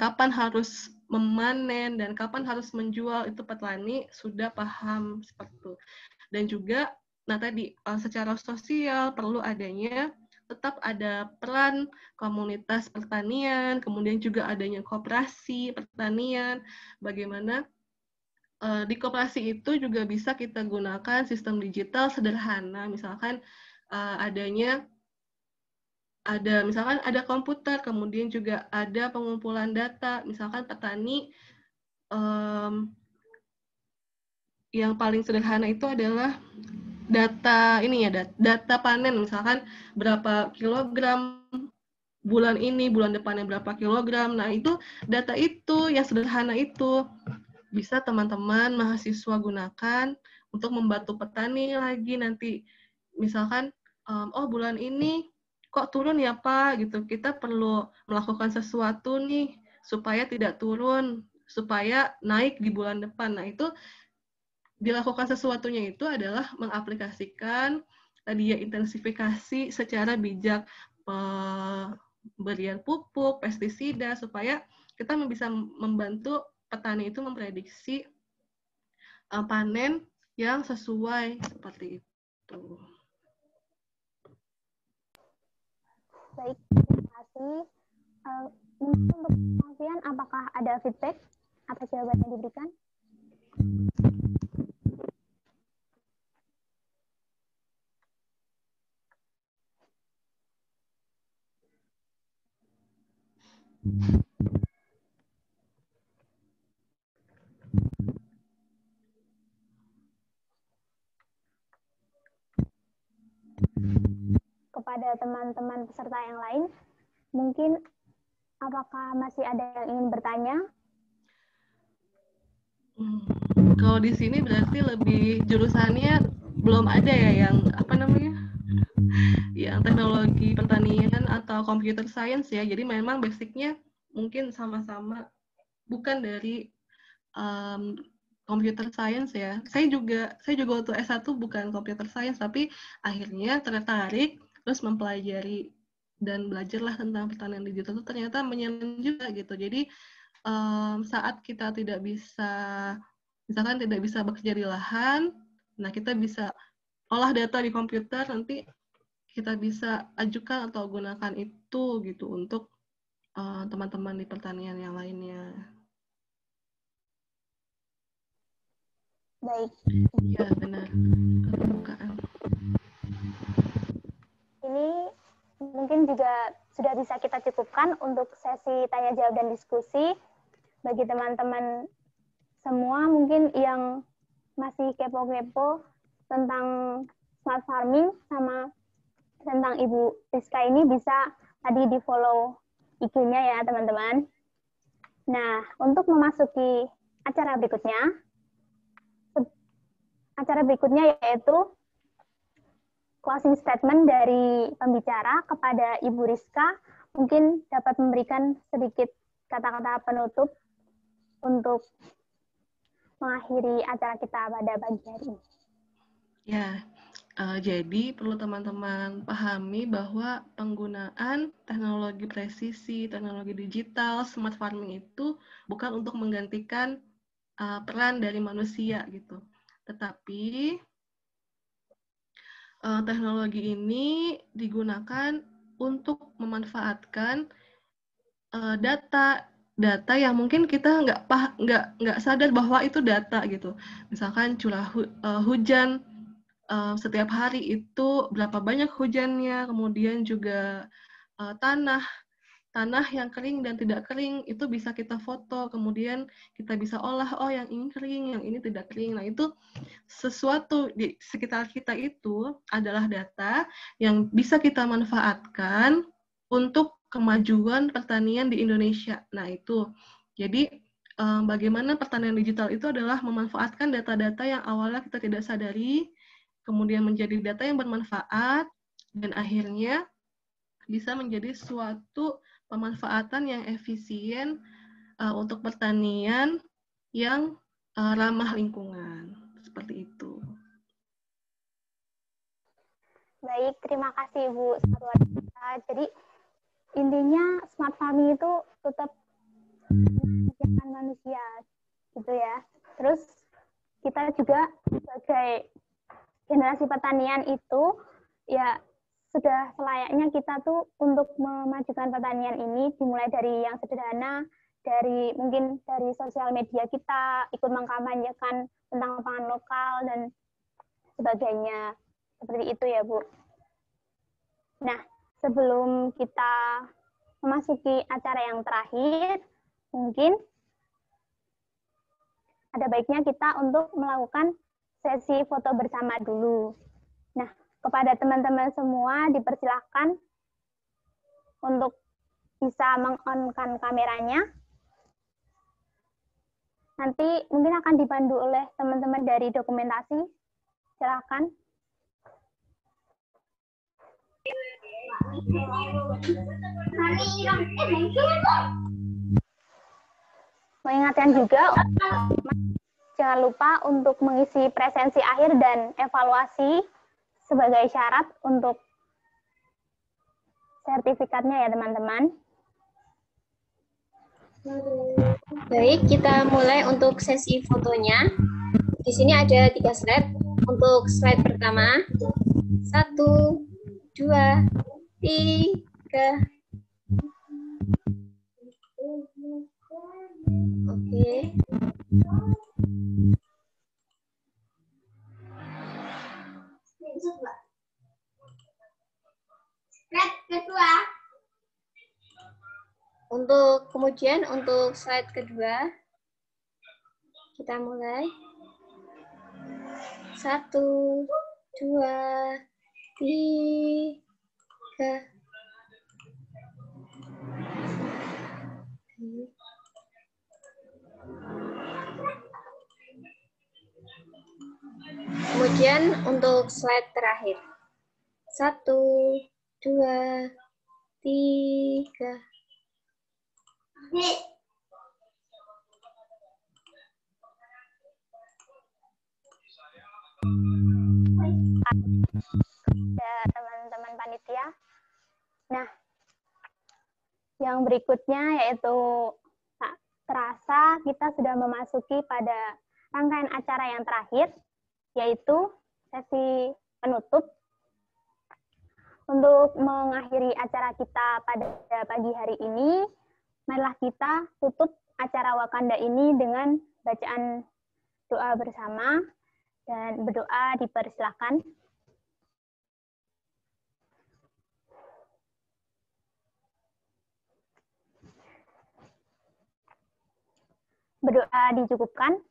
kapan harus memanen dan kapan harus menjual itu petani sudah paham seperti itu. Dan juga nah tadi secara sosial perlu adanya tetap ada peran komunitas pertanian, kemudian juga adanya koperasi pertanian, bagaimana di koperasi itu juga bisa kita gunakan sistem digital sederhana, misalkan misalkan ada komputer, kemudian juga ada pengumpulan data, misalkan petani yang paling sederhana itu adalah data ini ya, data panen, misalkan berapa kilogram bulan ini, bulan depannya berapa kilogram. Nah, itu data itu yang sederhana itu bisa teman-teman mahasiswa gunakan untuk membantu petani lagi nanti. Misalkan, oh bulan ini kok turun ya Pak, gitu. Kita perlu melakukan sesuatu nih supaya tidak turun, supaya naik di bulan depan. Nah, itu dilakukan sesuatunya itu adalah mengaplikasikan tadi ya intensifikasi secara bijak pemberian pupuk, pestisida supaya kita bisa membantu petani itu memprediksi panen yang sesuai seperti itu. Baik, terima kasih. Mungkin untuk Alfian, apakah ada feedback atas jawaban yang diberikan? Kepada teman-teman peserta yang lain, mungkin apakah masih ada yang ingin bertanya? Kalau di sini berarti lebih jurusannya belum ada ya yang apa namanya? Yang teknologi pertanian atau computer science ya. Jadi memang basicnya mungkin sama-sama bukan dari computer science ya. Saya juga waktu S1 bukan computer science, tapi akhirnya tertarik terus mempelajari dan belajarlah tentang pertanian digital itu ternyata menyenangkan juga gitu. Jadi saat kita tidak bisa, misalkan tidak bisa bekerja di lahan, nah kita bisa olah data di komputer, nanti kita bisa ajukan atau gunakan itu gitu untuk teman-teman di pertanian yang lainnya. Baik. Ya benar. Pembukaan. Ini mungkin juga sudah bisa kita cukupkan untuk sesi tanya jawab dan diskusi. Bagi teman-teman semua mungkin yang masih kepo-kepo tentang smart farming sama tentang Ibu Rizka ini bisa tadi di follow IG-nya ya teman-teman. Nah, untuk memasuki acara berikutnya yaitu closing statement dari pembicara kepada Ibu Rizka, mungkin dapat memberikan sedikit kata-kata penutup untuk mengakhiri acara kita pada pagi hari ini. Ya, jadi perlu teman-teman pahami bahwa penggunaan teknologi presisi, teknologi digital, smart farming itu bukan untuk menggantikan peran dari manusia gitu. Tetapi teknologi ini digunakan untuk memanfaatkan data yang mungkin kita nggak sadar bahwa itu data gitu. Misalkan curah hujan setiap hari itu berapa banyak hujannya, kemudian juga tanah yang kering dan tidak kering itu bisa kita foto, kemudian kita bisa olah, oh yang ini kering, yang ini tidak kering. Nah itu sesuatu di sekitar kita itu adalah data yang bisa kita manfaatkan untuk kemajuan pertanian di Indonesia. Nah itu, jadi bagaimana pertanian digital itu adalah memanfaatkan data-data yang awalnya kita tidak sadari, kemudian menjadi data yang bermanfaat, dan akhirnya bisa menjadi suatu pemanfaatan yang efisien untuk pertanian yang ramah lingkungan. Seperti itu. Baik, terima kasih Bu. Luar biasa. Jadi intinya smart farming itu tetap mengerjakan manusia, gitu ya. Terus kita juga sebagai generasi pertanian itu ya sudah selayaknya kita tuh untuk memajukan pertanian ini dimulai dari yang sederhana, dari mungkin dari sosial media kita ikut mengkampanyekan tentang pangan lokal dan sebagainya. Seperti itu ya Bu. Nah, sebelum kita memasuki acara yang terakhir, mungkin ada baiknya kita untuk melakukan sesi foto bersama dulu. Nah, kepada teman-teman semua dipersilahkan untuk bisa meng-on-kan kameranya. Nanti mungkin akan dipandu oleh teman-teman dari dokumentasi. Silakan. Mengingatkan juga, jangan lupa untuk mengisi presensi akhir dan evaluasi sebagai syarat untuk sertifikatnya ya teman-teman. Baik, kita mulai untuk sesi fotonya. Di sini ada 3 slide. Untuk slide pertama, 1, 2, 3. Oke. Slide kedua. Kemudian untuk slide kedua, kita mulai. 1, 2, 3. Kemudian untuk slide terakhir. 1, 2, 3. Teman-teman panitia. Nah, yang berikutnya yaitu tak terasa kita sudah memasuki pada rangkaian acara yang terakhir, yaitu sesi penutup. Untuk mengakhiri acara kita pada pagi hari ini, marilah kita tutup acara Wakanda ini dengan bacaan doa bersama, dan berdoa dipersilakan. Berdoa dicukupkan.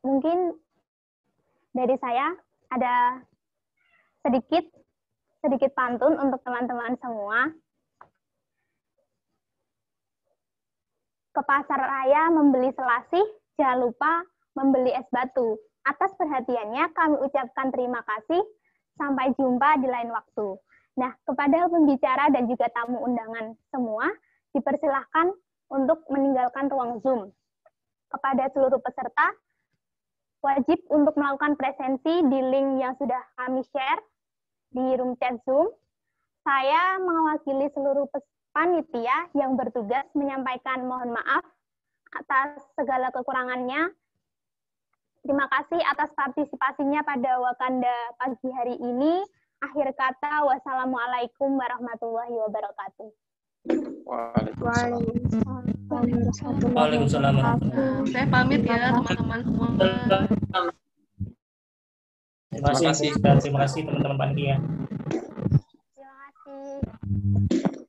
Mungkin dari saya ada sedikit pantun untuk teman-teman semua. Ke pasar raya membeli selasih, jangan lupa membeli es batu. Atas perhatiannya kami ucapkan terima kasih. Sampai jumpa di lain waktu. Nah, kepada pembicara dan juga tamu undangan semua, dipersilahkan untuk meninggalkan ruang Zoom. Kepada seluruh peserta, wajib untuk melakukan presensi di link yang sudah kami share di room chat Zoom. Saya mewakili seluruh panitia yang bertugas menyampaikan mohon maaf atas segala kekurangannya. Terima kasih atas partisipasinya pada Wakanda pagi hari ini. Akhir kata, wassalamualaikum warahmatullahi wabarakatuh. Waalaikumsalam. Saya pamit ya teman-teman semua. Terima kasih teman-teman panitia. Terima kasih.